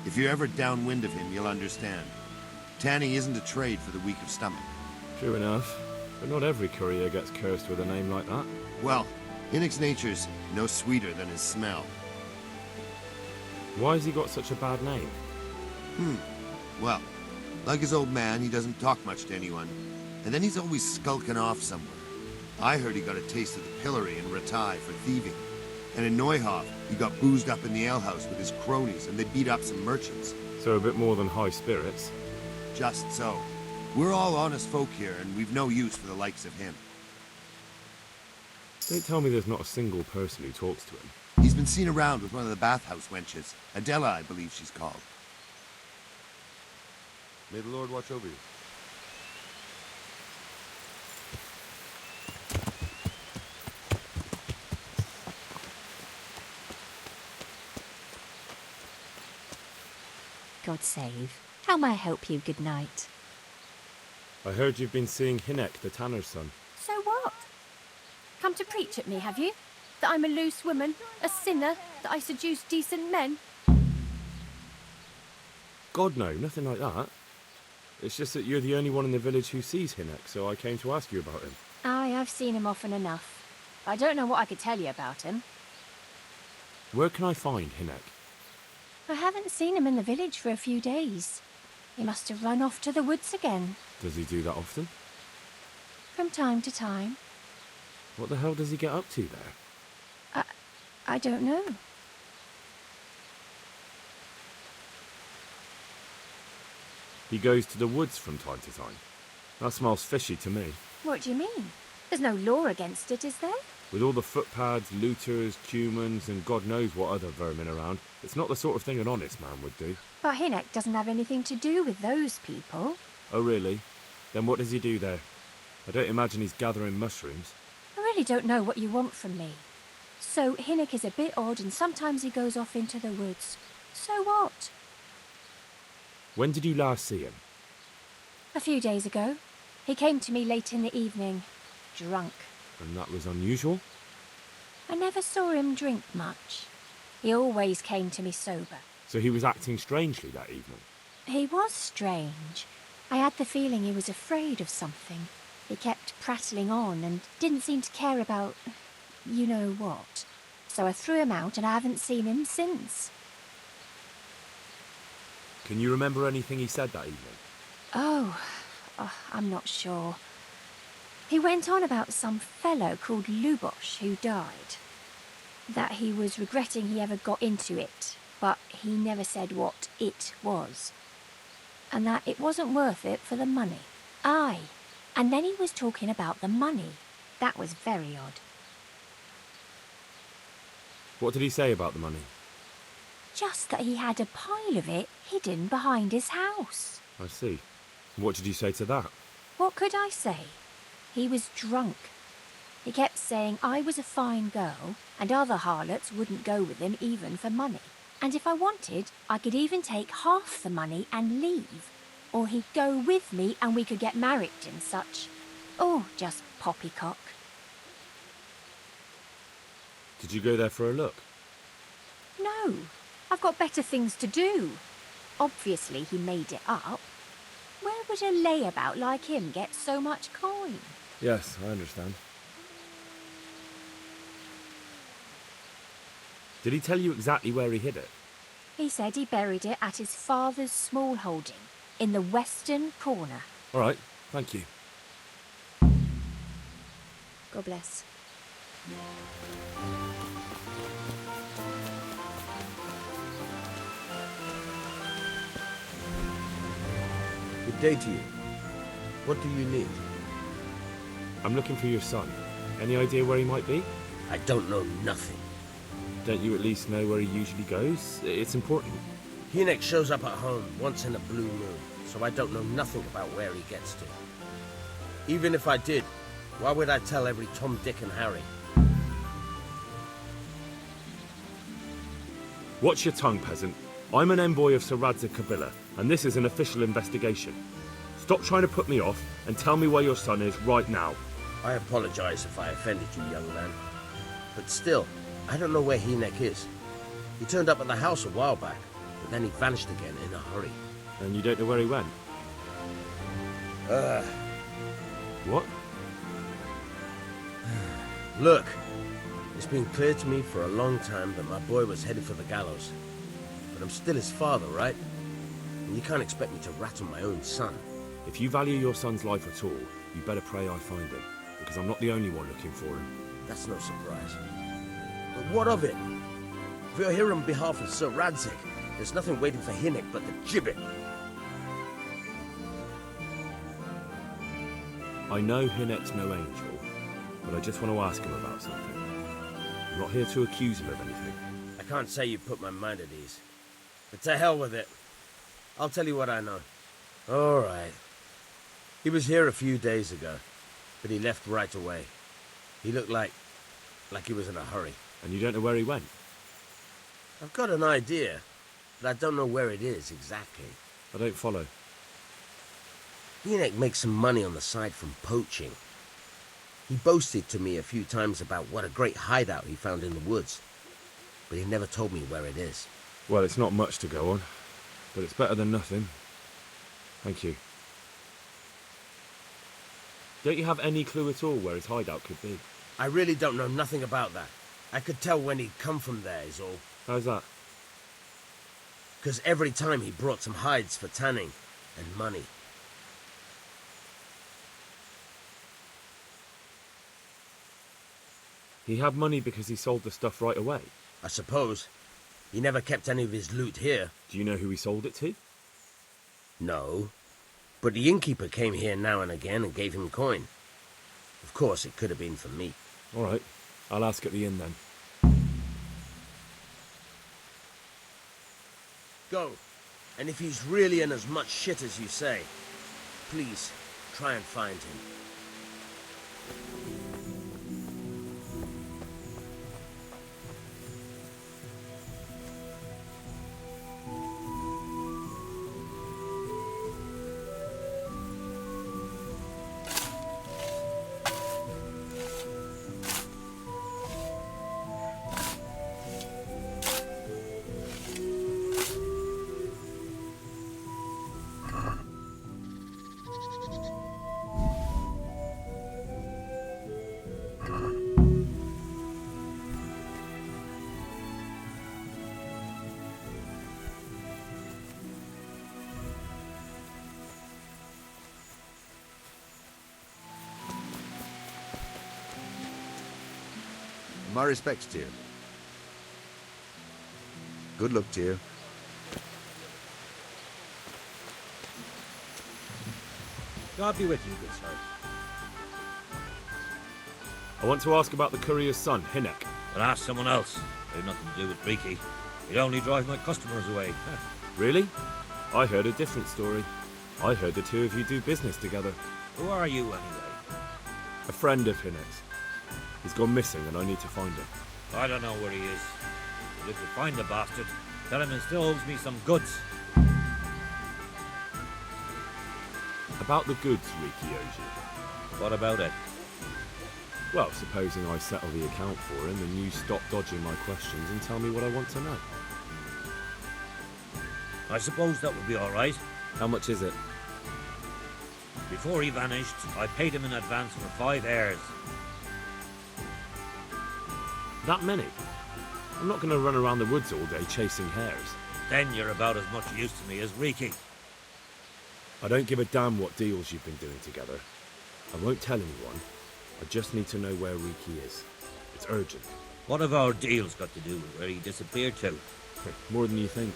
If you're ever downwind of him, you'll understand. Tanning isn't a trade for the weak of stomach. True enough. But not every courier gets cursed with a name like that. Well, Hinnick's nature's no sweeter than his smell. Why has he got such a bad name? Well, like his old man, he doesn't talk much to anyone. And then he's always skulking off somewhere. I heard he got a taste of the pillory in Ratai for thieving. And in Neuhof, he got boozed up in the alehouse with his cronies, and they beat up some merchants. So a bit more than high spirits. Just so. We're all honest folk here, and we've no use for the likes of him. Don't tell me there's not a single person who talks to him. He's been seen around with one of the bathhouse wenches. Adela, I believe she's called. May the Lord watch over you. God save. How may I help you? Good night. I heard you've been seeing Hinnick, the tanner's son. So what? Come to preach at me, have you? That I'm a loose woman, a sinner, that I seduce decent men? God, no, nothing like that. It's just that you're the only one in the village who sees Hinnick, so I came to ask you about him. Aye, I've seen him often enough. I don't know what I could tell you about him. Where can I find Hinek? I haven't seen him in the village for a few days. He must have run off to the woods again. Does he do that often? From time to time. What the hell does he get up to there? I don't know. He goes to the woods from time to time. That smells fishy to me. What do you mean? There's no law against it, is there? With all the footpads, looters, humans, and God knows what other vermin around, it's not the sort of thing an honest man would do. But Hinek doesn't have anything to do with those people. Oh, really? Then what does he do there? I don't imagine he's gathering mushrooms. I really don't know what you want from me. So Hinek is a bit odd and sometimes he goes off into the woods. So what? When did you last see him? A few days ago. He came to me late in the evening, drunk. And that was unusual? I never saw him drink much. He always came to me sober. So he was acting strangely that evening? He was strange. I had the feeling he was afraid of something. He kept prattling on and didn't seem to care about you know what. So I threw him out and I haven't seen him since. Can you remember anything he said that evening? Oh, I'm not sure. He went on about some fellow called Lubosh who died. That he was regretting he ever got into it, but he never said what it was. And that it wasn't worth it for the money. Aye, and then he was talking about the money. That was very odd. What did he say about the money? Just that he had a pile of it hidden behind his house. I see. What did you say to that? What could I say? He was drunk. He kept saying I was a fine girl and other harlots wouldn't go with him even for money. And if I wanted, I could even take half the money and leave. Or he'd go with me and we could get married and such. Oh, just poppycock. Did you go there for a look? No, I've got better things to do. Obviously he made it up. Where would a layabout like him get so much coin? Yes, I understand. Did he tell you exactly where he hid it? He said he buried it at his father's small holding, in the western corner. All right, thank you. God bless. Good day to you. What do you need? I'm looking for your son. Any idea where he might be? I don't know nothing. Don't you at least know where he usually goes? It's important. Hinek shows up at home once in a blue moon, so I don't know nothing about where he gets to. Even if I did, why would I tell every Tom, Dick and Harry? Watch your tongue, peasant. I'm an envoy of Sir Radzig Kobyla, and this is an official investigation. Stop trying to put me off, and tell me where your son is right now. I apologize if I offended you, young man. But still, I don't know where Hinek is. He turned up at the house a while back, but then he vanished again in a hurry. And you don't know where he went? What? Look, it's been clear to me for a long time that my boy was headed for the gallows. But I'm still his father, right? And you can't expect me to rat on my own son. If you value your son's life at all, you better pray I find him, because I'm not the only one looking for him. That's no surprise. But what of it? If you're here on behalf of Sir Radzig, there's nothing waiting for Hinek but the gibbet. I know Hinek's no angel, but I just want to ask him about something. I'm not here to accuse him of anything. I can't say you put my mind at ease. But to hell with it. I'll tell you what I know. All right. He was here a few days ago, but he left right away. He looked like he was in a hurry. And you don't know where he went? I've got an idea, but I don't know where it is exactly. I don't follow. Hinek makes some money on the side from poaching. He boasted to me a few times about what a great hideout he found in the woods, but he never told me where it is. Well, it's not much to go on, but it's better than nothing. Thank you. Don't you have any clue at all where his hideout could be? I really don't know nothing about that. I could tell when he'd come from there, is all. How's that? Because every time he brought some hides for tanning and money. He had money because he sold the stuff right away? I suppose. He never kept any of his loot here. Do you know who he sold it to? No. But the innkeeper came here now and again and gave him coin. Of course, it could have been for me. All right. I'll ask at the inn then. Go. And if he's really in as much shit as you say, please, try and find him. My respects to you. Good luck to you. God be with you, good sir. I want to ask about the courier's son, Hinek. But ask someone else. They've nothing to do with Riki. He'd only drive my customers away. Really? I heard a different story. I heard the two of you do business together. Who are you, anyway? A friend of Hinek's. He's gone missing and I need to find him. I don't know where he is. But if you find the bastard, tell him he still owes me some goods. About the goods Riki owes you. What about it? Well, supposing I settle the account for him and you stop dodging my questions and tell me what I want to know. I suppose that would be all right. How much is it? Before he vanished, I paid him in advance for 5 heirs. That many? I'm not going to run around the woods all day chasing hares. Then you're about as much use to me as Riki. I don't give a damn what deals you've been doing together. I won't tell anyone. I just need to know where Riki is. It's urgent. What have our deals got to do with where he disappeared to? More than you think.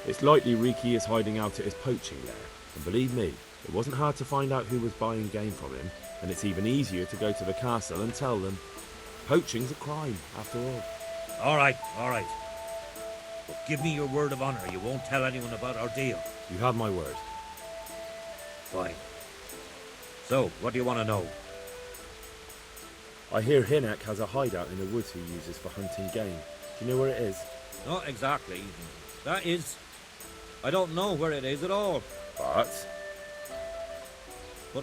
It's likely Riki is hiding out at his poaching lair. And believe me, it wasn't hard to find out who was buying game from him, and it's even easier to go to the castle and tell them. Poaching's a crime, after all. All right. But give me your word of honor you won't tell anyone about our deal. You have my word. Fine. So, what do you want to know? I hear Hinek has a hideout in the woods he uses for hunting game. Do you know where it is? Not exactly. That is... I don't know where it is at all. But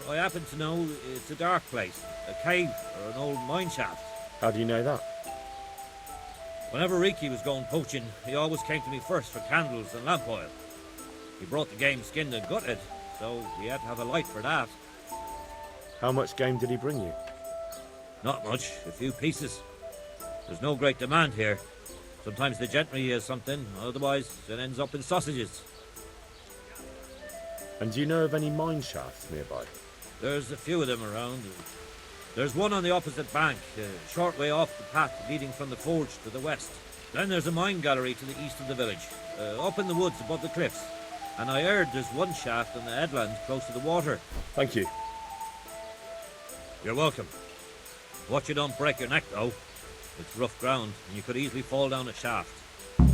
I happen to know it's a dark place. A cave or an old mine shaft. How do you know that? Whenever Riki was going poaching, he always came to me first for candles and lamp oil. He brought the game skinned and gutted, so we had to have a light for that. How much game did he bring you? Not much, a few pieces. There's no great demand here. Sometimes the gentry has something, otherwise it ends up in sausages. And do you know of any mine shafts nearby? There's a few of them around. There's one on the opposite bank, a short way off the path leading from the forge to the west. Then there's a mine gallery to the east of the village, up in the woods above the cliffs. And I heard there's one shaft on the headland close to the water. Thank you. You're welcome. Watch you don't break your neck, though. It's rough ground, and you could easily fall down a shaft. May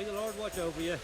the Lord watch over you.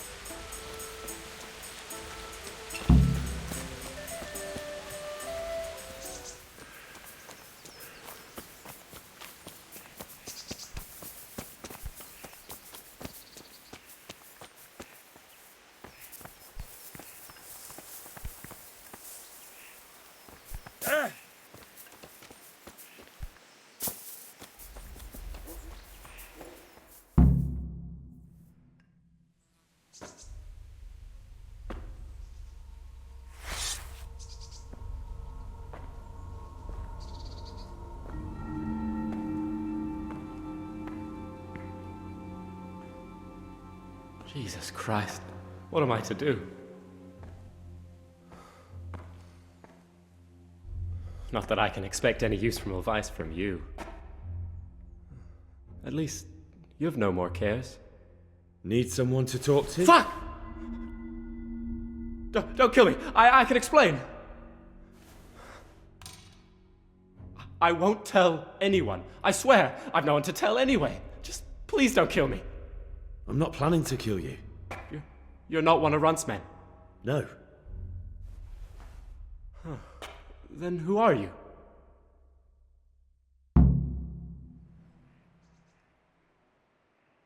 Jesus Christ. What am I to do? Not that I can expect any useful advice from you. At least, you've no more cares. Need someone to talk to? Fuck! Don't kill me. I can explain. I won't tell anyone. I swear, I've no one to tell anyway. Just please don't kill me. I'm not planning to kill you. You're not one of Runt's men? No. Huh. Then who are you?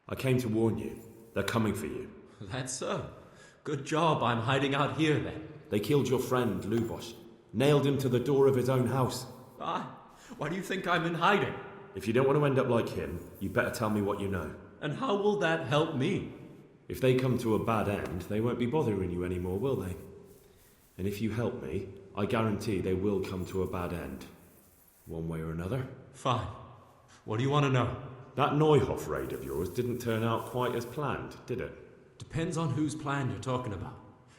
I came to warn you. They're coming for you. That's so. Good job I'm hiding out here then. They killed your friend, Lubosh. Nailed him to the door of his own house. Why do you think I'm in hiding? If you don't want to end up like him, you better tell me what you know. And how will that help me? If they come to a bad end, they won't be bothering you anymore, will they? And if you help me, I guarantee they will come to a bad end. One way or another. Fine. What do you want to know? That Neuhoff raid of yours didn't turn out quite as planned, did it? Depends on whose plan you're talking about.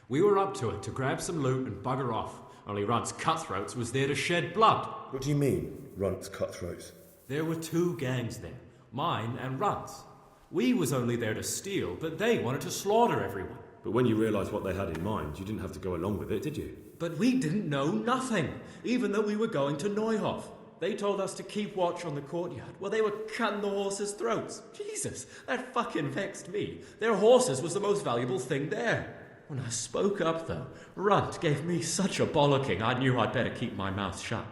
We were up to it to grab some loot and bugger off. Only Runt's cutthroats was there to shed blood. What do you mean, Runt's cutthroats? There were two gangs there. Mine and Runt's. We was only there to steal, but they wanted to slaughter everyone. But when you realised what they had in mind, you didn't have to go along with it, did you? But we didn't know nothing, even though we were going to Neuhoff. They told us to keep watch on the courtyard. Well, they were cutting the horses' throats. Jesus, that fucking vexed me. Their horses was the most valuable thing there. When I spoke up, though, Runt gave me such a bollocking I knew I'd better keep my mouth shut.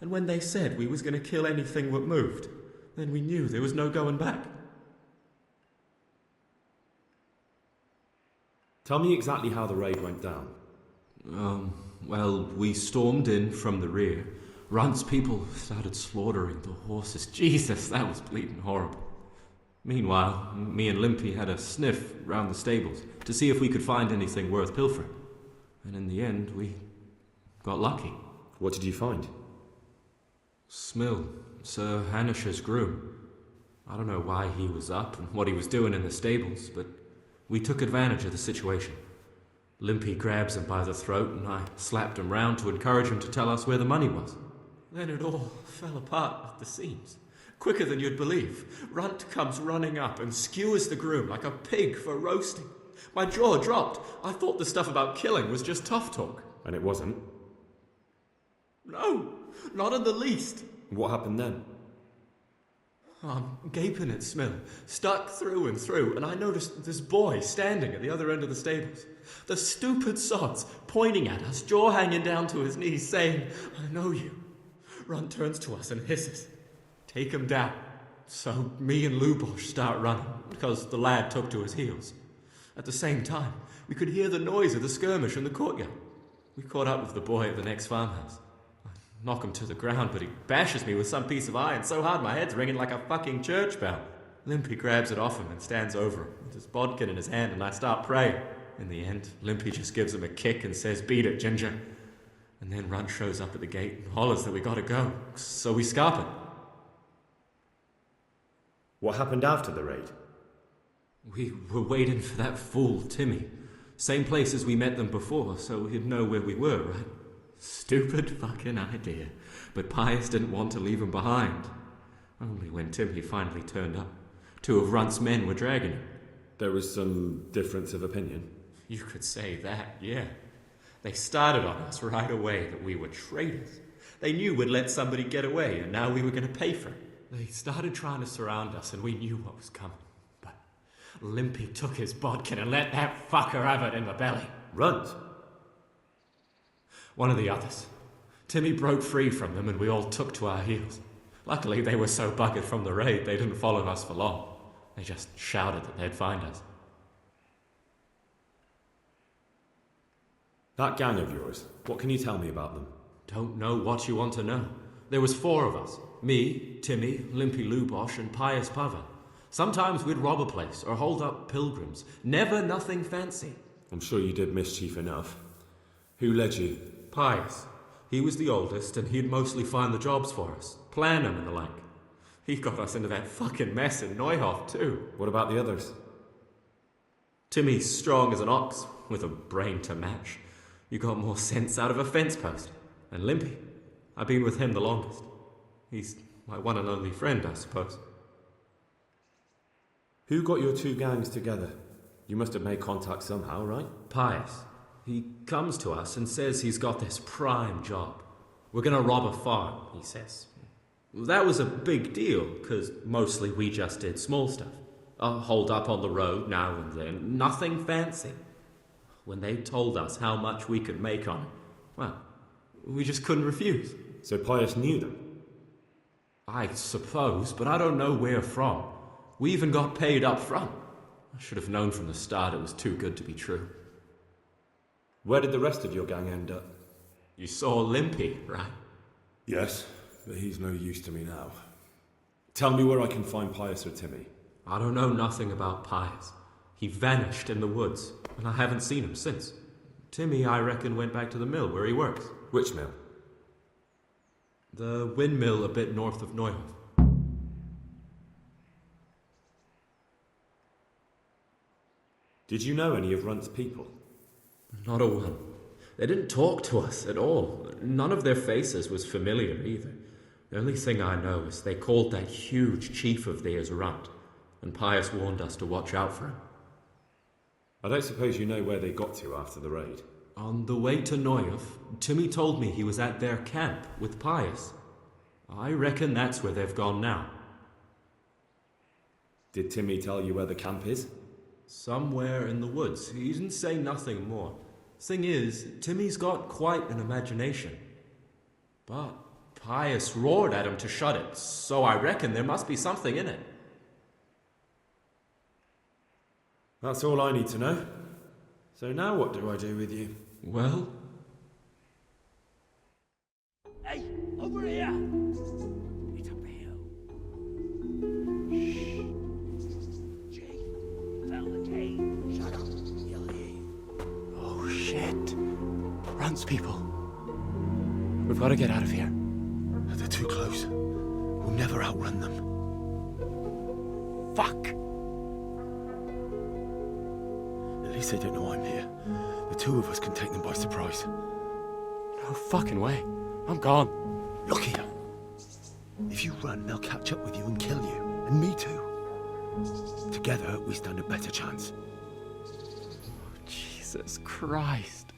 And when they said we was going to kill anything that moved, then we knew there was no going back. Tell me exactly how the raid went down. Well, we stormed in from the rear. Runt's people started slaughtering the horses. Jesus, that was bleeding horrible. Meanwhile, me and Limpy had a sniff round the stables to see if we could find anything worth pilfering. And in the end, we got lucky. What did you find? Smill, Sir Hanish's groom. I don't know why he was up and what he was doing in the stables, but we took advantage of the situation. Limpy grabs him by the throat and I slapped him round to encourage him to tell us where the money was. Then it all fell apart at the seams. Quicker than you'd believe. Runt comes running up and skewers the groom like a pig for roasting. My jaw dropped. I thought the stuff about killing was just tough talk. And it wasn't? No, not in the least. What happened then? I'm gaping at Smill, stuck through and through, and I noticed this boy standing at the other end of the stables. The stupid sods pointing at us, jaw hanging down to his knees, saying, "I know you." Runt turns to us and hisses, "Take him down." So me and Lubosh start running, because the lad took to his heels. At the same time, we could hear the noise of the skirmish in the courtyard. We caught up with the boy at the next farmhouse. I knock him to the ground, but he bashes me with some piece of iron so hard my head's ringing like a fucking church bell. Limpy grabs it off him and stands over him, with his bodkin in his hand, and I start praying. In the end, Limpy just gives him a kick and says, "Beat it, Ginger." And then Runt shows up at the gate and hollers that we gotta go, so we scarp it. What happened after the raid? We were waiting for that fool, Timmy. Same place as we met them before, so he'd know where we were, right? Stupid fucking idea. But Pius didn't want to leave him behind. Only when Timmy finally turned up, two of Runt's men were dragging him. There was some difference of opinion? You could say that, yeah. They started on us right away that we were traitors. They knew we'd let somebody get away, and now we were going to pay for it. They started trying to surround us, and we knew what was coming. But Limpy took his bodkin and let that fucker have it in the belly. Runt? One of the others. Timmy broke free from them, and we all took to our heels. Luckily, they were so buggered from the raid, they didn't follow us for long. They just shouted that they'd find us. That gang of yours, what can you tell me about them? Don't know what you want to know. There was 4 of us. Me, Timmy, Limpy Lubosh, and Pius Pavan. Sometimes we'd rob a place or hold up pilgrims. Never nothing fancy. I'm sure you did mischief enough. Who led you? Pius. He was the oldest, and he'd mostly find the jobs for us. Plan them and the like. He got us into that fucking mess in Neuhoff, too. What about the others? Timmy's strong as an ox, with a brain to match. You got more sense out of a fence post. And Limpy, I've been with him the longest. He's my one and only friend, I suppose. Who got your two gangs together? You must have made contact somehow, right? Pius. He comes to us and says he's got this prime job. We're gonna rob a farm, he says. That was a big deal, because mostly we just did small stuff. Hold up on the road now and then, nothing fancy. When they told us how much we could make on it, well, we just couldn't refuse. So Pius knew them? I suppose, but I don't know where from. We even got paid up front. I should have known from the start it was too good to be true. Where did the rest of your gang end up? You saw Limpy, right? Yes, but he's no use to me now. Tell me where I can find Pius or Timmy. I don't know nothing about Pius. He vanished in the woods, and I haven't seen him since. Timmy, I reckon, went back to the mill where he works. Which mill? The windmill a bit north of Neuhof. Did you know any of Runt's people? Not a one. They didn't talk to us at all. None of their faces was familiar either. The only thing I know is they called that huge chief of theirs Runt, and Pius warned us to watch out for him. I don't suppose you know where they got to after the raid? On the way to Neuhof, Timmy told me he was at their camp with Pius. I reckon that's where they've gone now. Did Timmy tell you where the camp is? Somewhere in the woods. He didn't say nothing more. Thing is, Timmy's got quite an imagination. But Pius roared at him to shut it, so I reckon there must be something in it. That's all I need to know. So now what do I do with you? Well... Hey, over here! It's up the hill. Shh. Jake, tell the king. Shut up. He'll hear you. Oh, shit. Runs people. We've got to get out of here. They're too close. We'll never outrun them. Fuck! At least they don't know I'm here. The two of us can take them by surprise. No fucking way. I'm gone. Look here. If you run, they'll catch up with you and kill you. And me too. Together, we stand a better chance. Jesus Christ.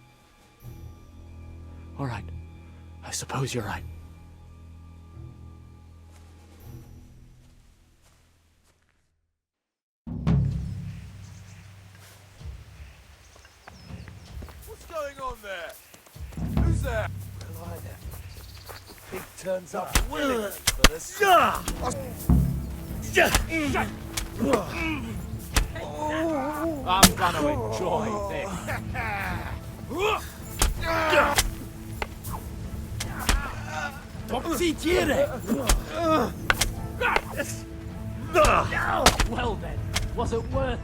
All right. I suppose you're right. What's going on there? Who's there? Well, either. Pig turns up willingly for this. I'm gonna enjoy this. Don't see tiere. Well then, was it worth it?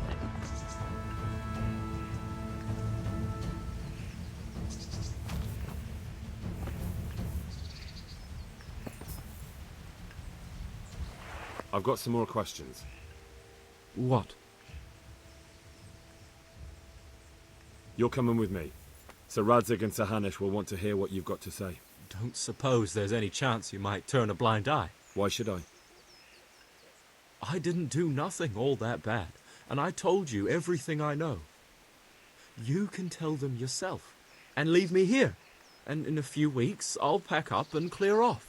I've got some more questions. What? You're coming with me. Sir Radzig and Sir Hanush will want to hear what you've got to say. Don't suppose there's any chance you might turn a blind eye. Why should I? I didn't do nothing all that bad, and I told you everything I know. You can tell them yourself, and leave me here, and in a few weeks I'll pack up and clear off.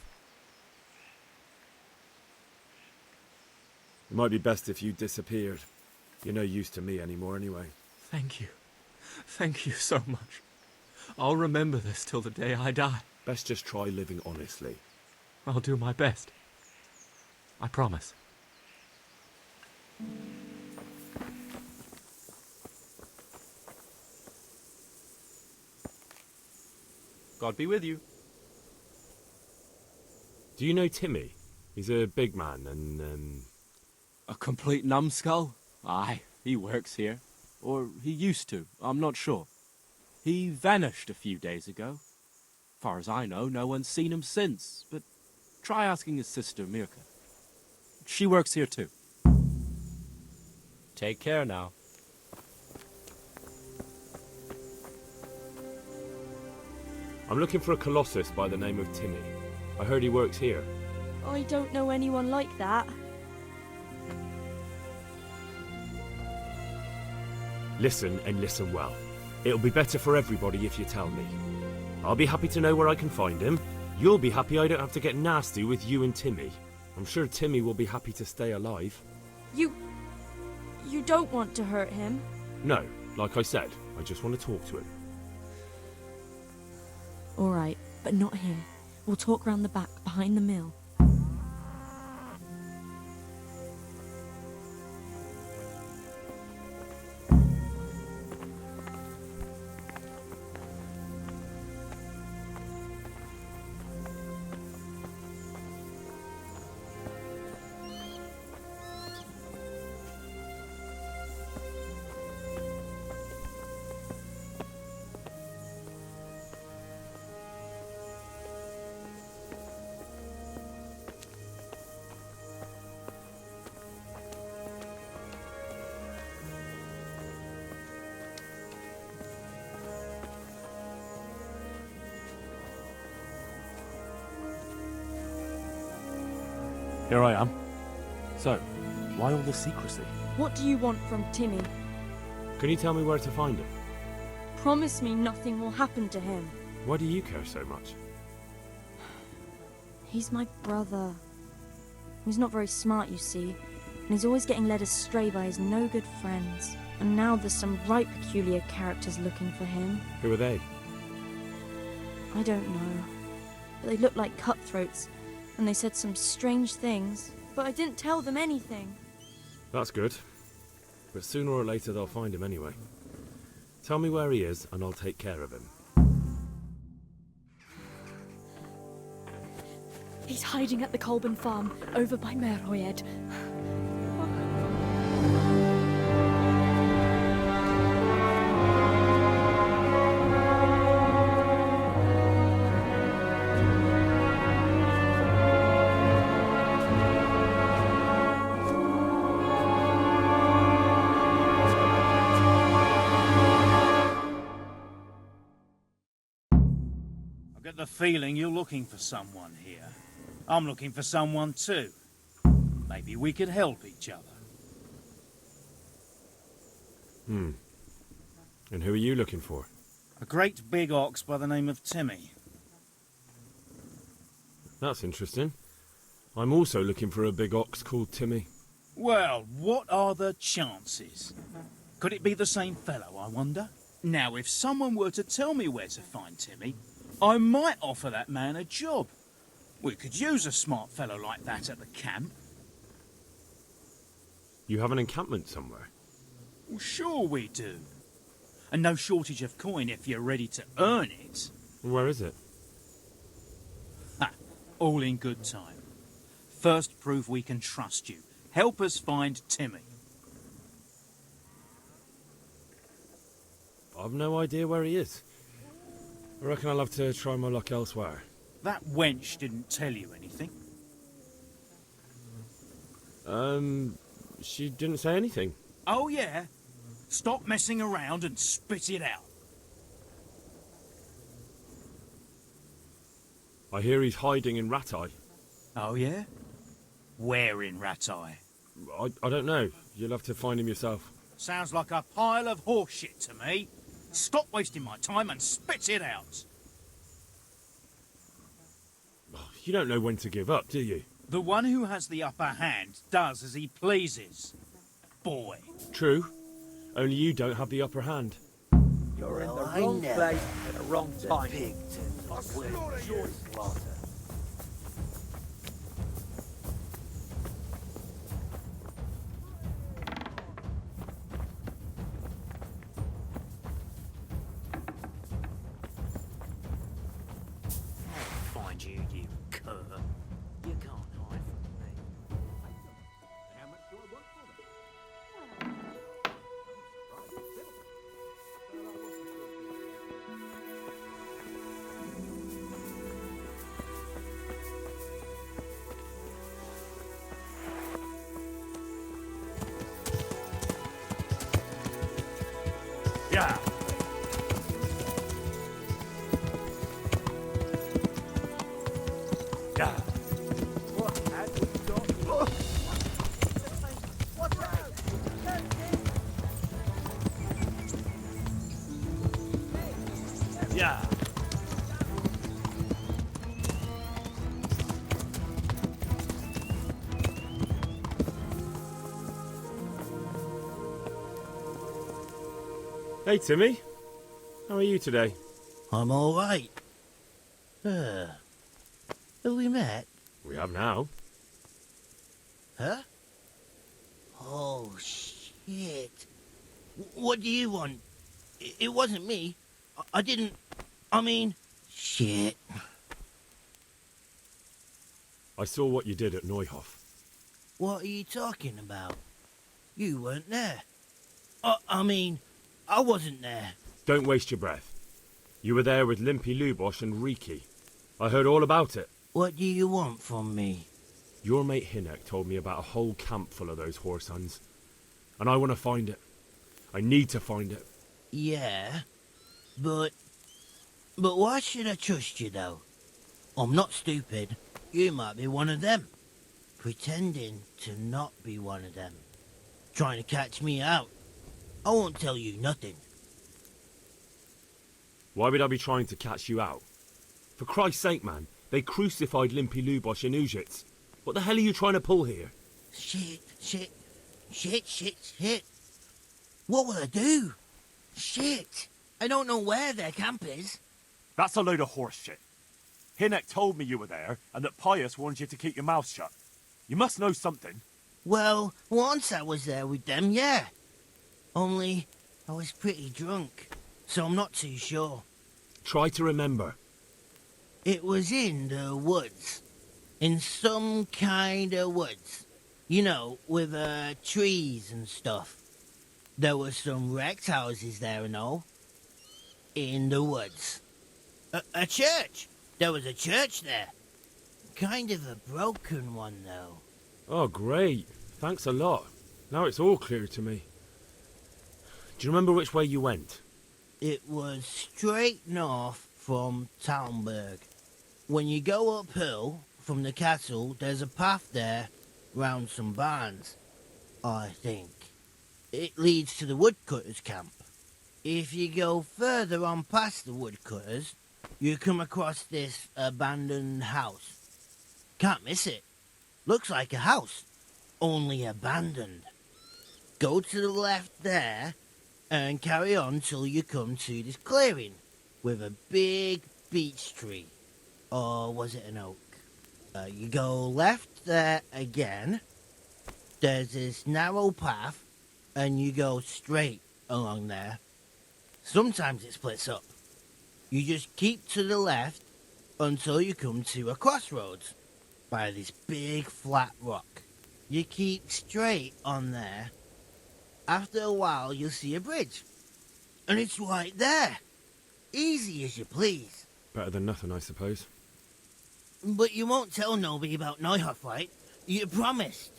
It might be best if you disappeared. You're no use to me anymore anyway. Thank you. Thank you so much. I'll remember this till the day I die. Best just try living honestly. I'll do my best. I promise. God be with you. Do you know Timmy? He's a big man and, A complete numbskull? Aye, he works here. Or he used to, I'm not sure. He vanished a few days ago. Far as I know, no one's seen him since, but try asking his sister, Mirka. She works here too. Take care now. I'm looking for a colossus by the name of Timmy. I heard he works here. I don't know anyone like that. Listen and listen well. It'll be better for everybody if you tell me. I'll be happy to know where I can find him. You'll be happy I don't have to get nasty with you and Timmy. I'm sure Timmy will be happy to stay alive. You don't want to hurt him? No, like I said, I just want to talk to him. All right, but not here. We'll talk round the back, behind the mill. Here I am. So, why all the secrecy? What do you want from Timmy? Can you tell me where to find him? Promise me nothing will happen to him. Why do you care so much? He's my brother. He's not very smart, you see, and he's always getting led astray by his no-good friends. And now there's some right peculiar characters looking for him. Who are they? I don't know. But they look like cutthroats, and they said some strange things, but I didn't tell them anything. That's good. But sooner or later they'll find him anyway. Tell me where he is, and I'll take care of him. He's hiding at the Colburn farm, over by Merhoyed. I get the feeling you're looking for someone here. I'm looking for someone too. Maybe we could help each other. And who are you looking for? A great big ox by the name of Timmy. That's interesting. I'm also looking for a big ox called Timmy. Well, what are the chances? Could it be the same fellow, I wonder? Now, if someone were to tell me where to find Timmy, I might offer that man a job. We could use a smart fellow like that at the camp. You have an encampment somewhere? Well, sure we do. And no shortage of coin if you're ready to earn it. Where is it? Ha! All in good time. First, prove we can trust you. Help us find Timmy. I've no idea where he is. I reckon I'll have to try my luck elsewhere. That wench didn't tell you anything. She didn't say anything. Oh, yeah? Stop messing around and spit it out. I hear he's hiding in Ratai. Oh, yeah? Where in Ratai? I don't know. You'll have to find him yourself. Sounds like a pile of horseshit to me. Stop wasting my time and spit it out. You don't know when to give up, do you? The one who has the upper hand does as he pleases. Boy. True. Only you don't have the upper hand. You're in the wrong place at the wrong time. I will enjoy slaughter. I'll find you, you cur. You can't hide from me. And how much do I work for them? Yeah. Hey, Timmy. How are you today? I'm all right. Have we met? We have now. Huh? Oh, shit. What do you want? It wasn't me. I didn't... I mean... Shit. I saw what you did at Neuhof. What are you talking about? You weren't there. I mean, I wasn't there. Don't waste your breath. You were there with Limpy Lubosh and Riki. I heard all about it. What do you want from me? Your mate Hinek told me about a whole camp full of those horse huns. And I want to find it. I need to find it. Yeah, but why should I trust you, though? I'm not stupid. You might be one of them. Pretending to not be one of them. Trying to catch me out. I won't tell you nothing. Why would I be trying to catch you out? For Christ's sake, man, they crucified Limpy Lubosh in Ujits. What the hell are you trying to pull here? Shit. What will I do? Shit. I don't know where their camp is. That's a load of horse shit. Hinek told me you were there, and that Pius warned you to keep your mouth shut. You must know something. Well, once I was there with them, yeah. Only, I was pretty drunk, so I'm not too sure. Try to remember. It was in the woods. In some kind of woods. You know, with trees and stuff. There were some wrecked houses there and all. In the woods. A church! There was a church there. Kind of a broken one, though. Oh, great. Thanks a lot. Now it's all clear to me. Do you remember which way you went? It was straight north from Talmberg. When you go uphill from the castle, there's a path there round some barns, I think. It leads to the woodcutters' camp. If you go further on past the woodcutters, you come across this abandoned house. Can't miss it. Looks like a house, only abandoned. Go to the left there and carry on till you come to this clearing with a big beech tree. Or was it an oak? You go left there again. There's this narrow path and you go straight along there. Sometimes it splits up. You just keep to the left until you come to a crossroads by this big flat rock. You keep straight on there. After a while you'll see a bridge. And it's right there. Easy as you please. Better than nothing, I suppose. But you won't tell nobody about Neuhof, right? You promised.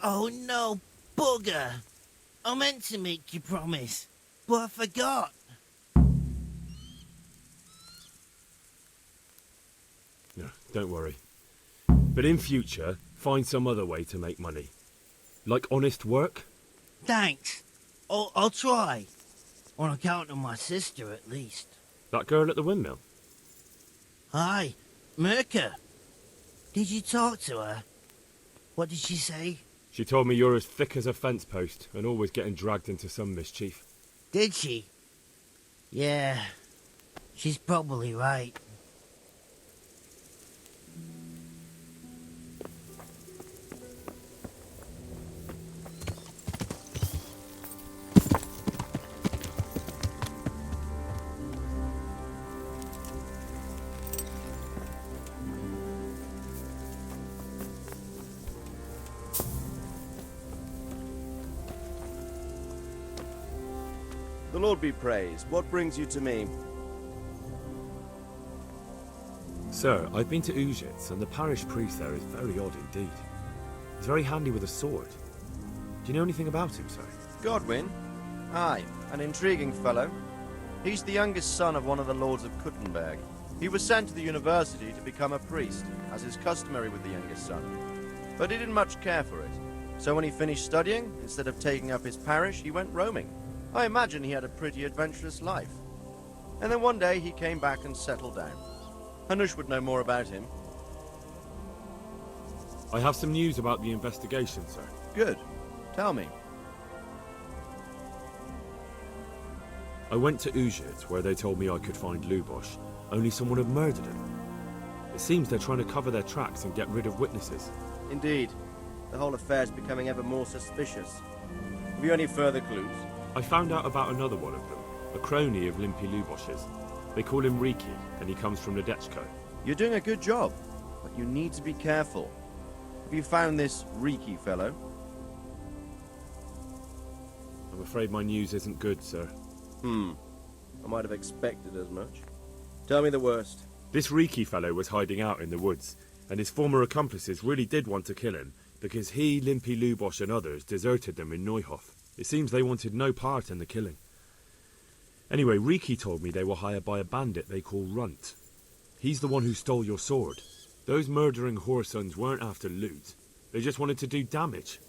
Oh no, bugger. I meant to make you promise, but I forgot. No, don't worry. But in future, find some other way to make money. Like honest work? Thanks. I'll try. On account of my sister, at least. That girl at the windmill? Hi, Mirka. Did you talk to her? What did she say? She told me you're as thick as a fence post and always getting dragged into some mischief. Did she? Yeah, she's probably right. The Lord be praised. What brings you to me? Sir, I've been to Ujits, and the parish priest there is very odd indeed. He's very handy with a sword. Do you know anything about him, sir? Godwin? Aye, an intriguing fellow. He's the youngest son of one of the lords of Kuttenberg. He was sent to the university to become a priest, as is customary with the youngest son. But he didn't much care for it. So when he finished studying, instead of taking up his parish, he went roaming. I imagine he had a pretty adventurous life. And then one day he came back and settled down. Hanush would know more about him. I have some news about the investigation, sir. Good. Tell me. I went to Ujit, where they told me I could find Lubosh, only someone had murdered him. It seems they're trying to cover their tracks and get rid of witnesses. Indeed. The whole affair's becoming ever more suspicious. Have you any further clues? I found out about another one of them, a crony of Limpy Lubosh's. They call him Riki, and he comes from Nadechko. You're doing a good job, but you need to be careful. Have you found this Riki fellow? I'm afraid my news isn't good, sir. I might have expected as much. Tell me the worst. This Riki fellow was hiding out in the woods, and his former accomplices really did want to kill him, because he, Limpy Lubosh and others deserted them in Neuhof. It seems they wanted no part in the killing. Anyway, Riki told me they were hired by a bandit they call Runt. He's the one who stole your sword. Those murdering whoresons weren't after loot. They just wanted to do damage.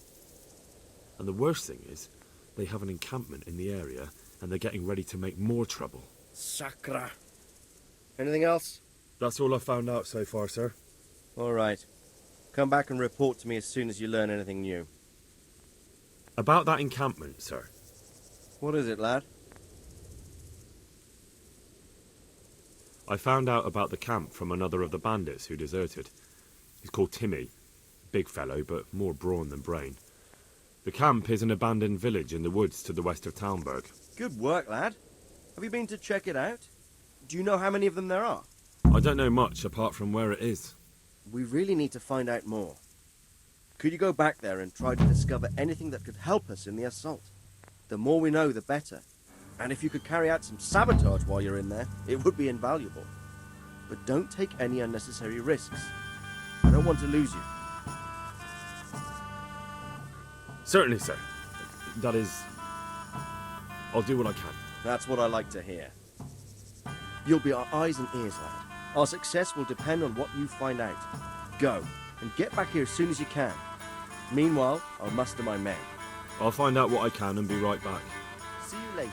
And the worst thing is, they have an encampment in the area, and they're getting ready to make more trouble. Sakra. Anything else? That's all I've found out so far, sir. All right. Come back and report to me as soon as you learn anything new. About that encampment, sir. What is it, lad? I found out about the camp from another of the bandits who deserted. He's called Timmy. Big fellow, but more brawn than brain. The camp is an abandoned village in the woods to the west of Talmberg. Good work, lad. Have you been to check it out? Do you know how many of them there are? I don't know much apart from where it is. We really need to find out more. Could you go back there and try to discover anything that could help us in the assault? The more we know, the better. And if you could carry out some sabotage while you're in there, it would be invaluable. But don't take any unnecessary risks. I don't want to lose you. Certainly, sir. That is... I'll do what I can. That's what I like to hear. You'll be our eyes and ears, lad. Our success will depend on what you find out. Go, and get back here as soon as you can. Meanwhile, I'll muster my men. I'll find out what I can and be right back. See you later.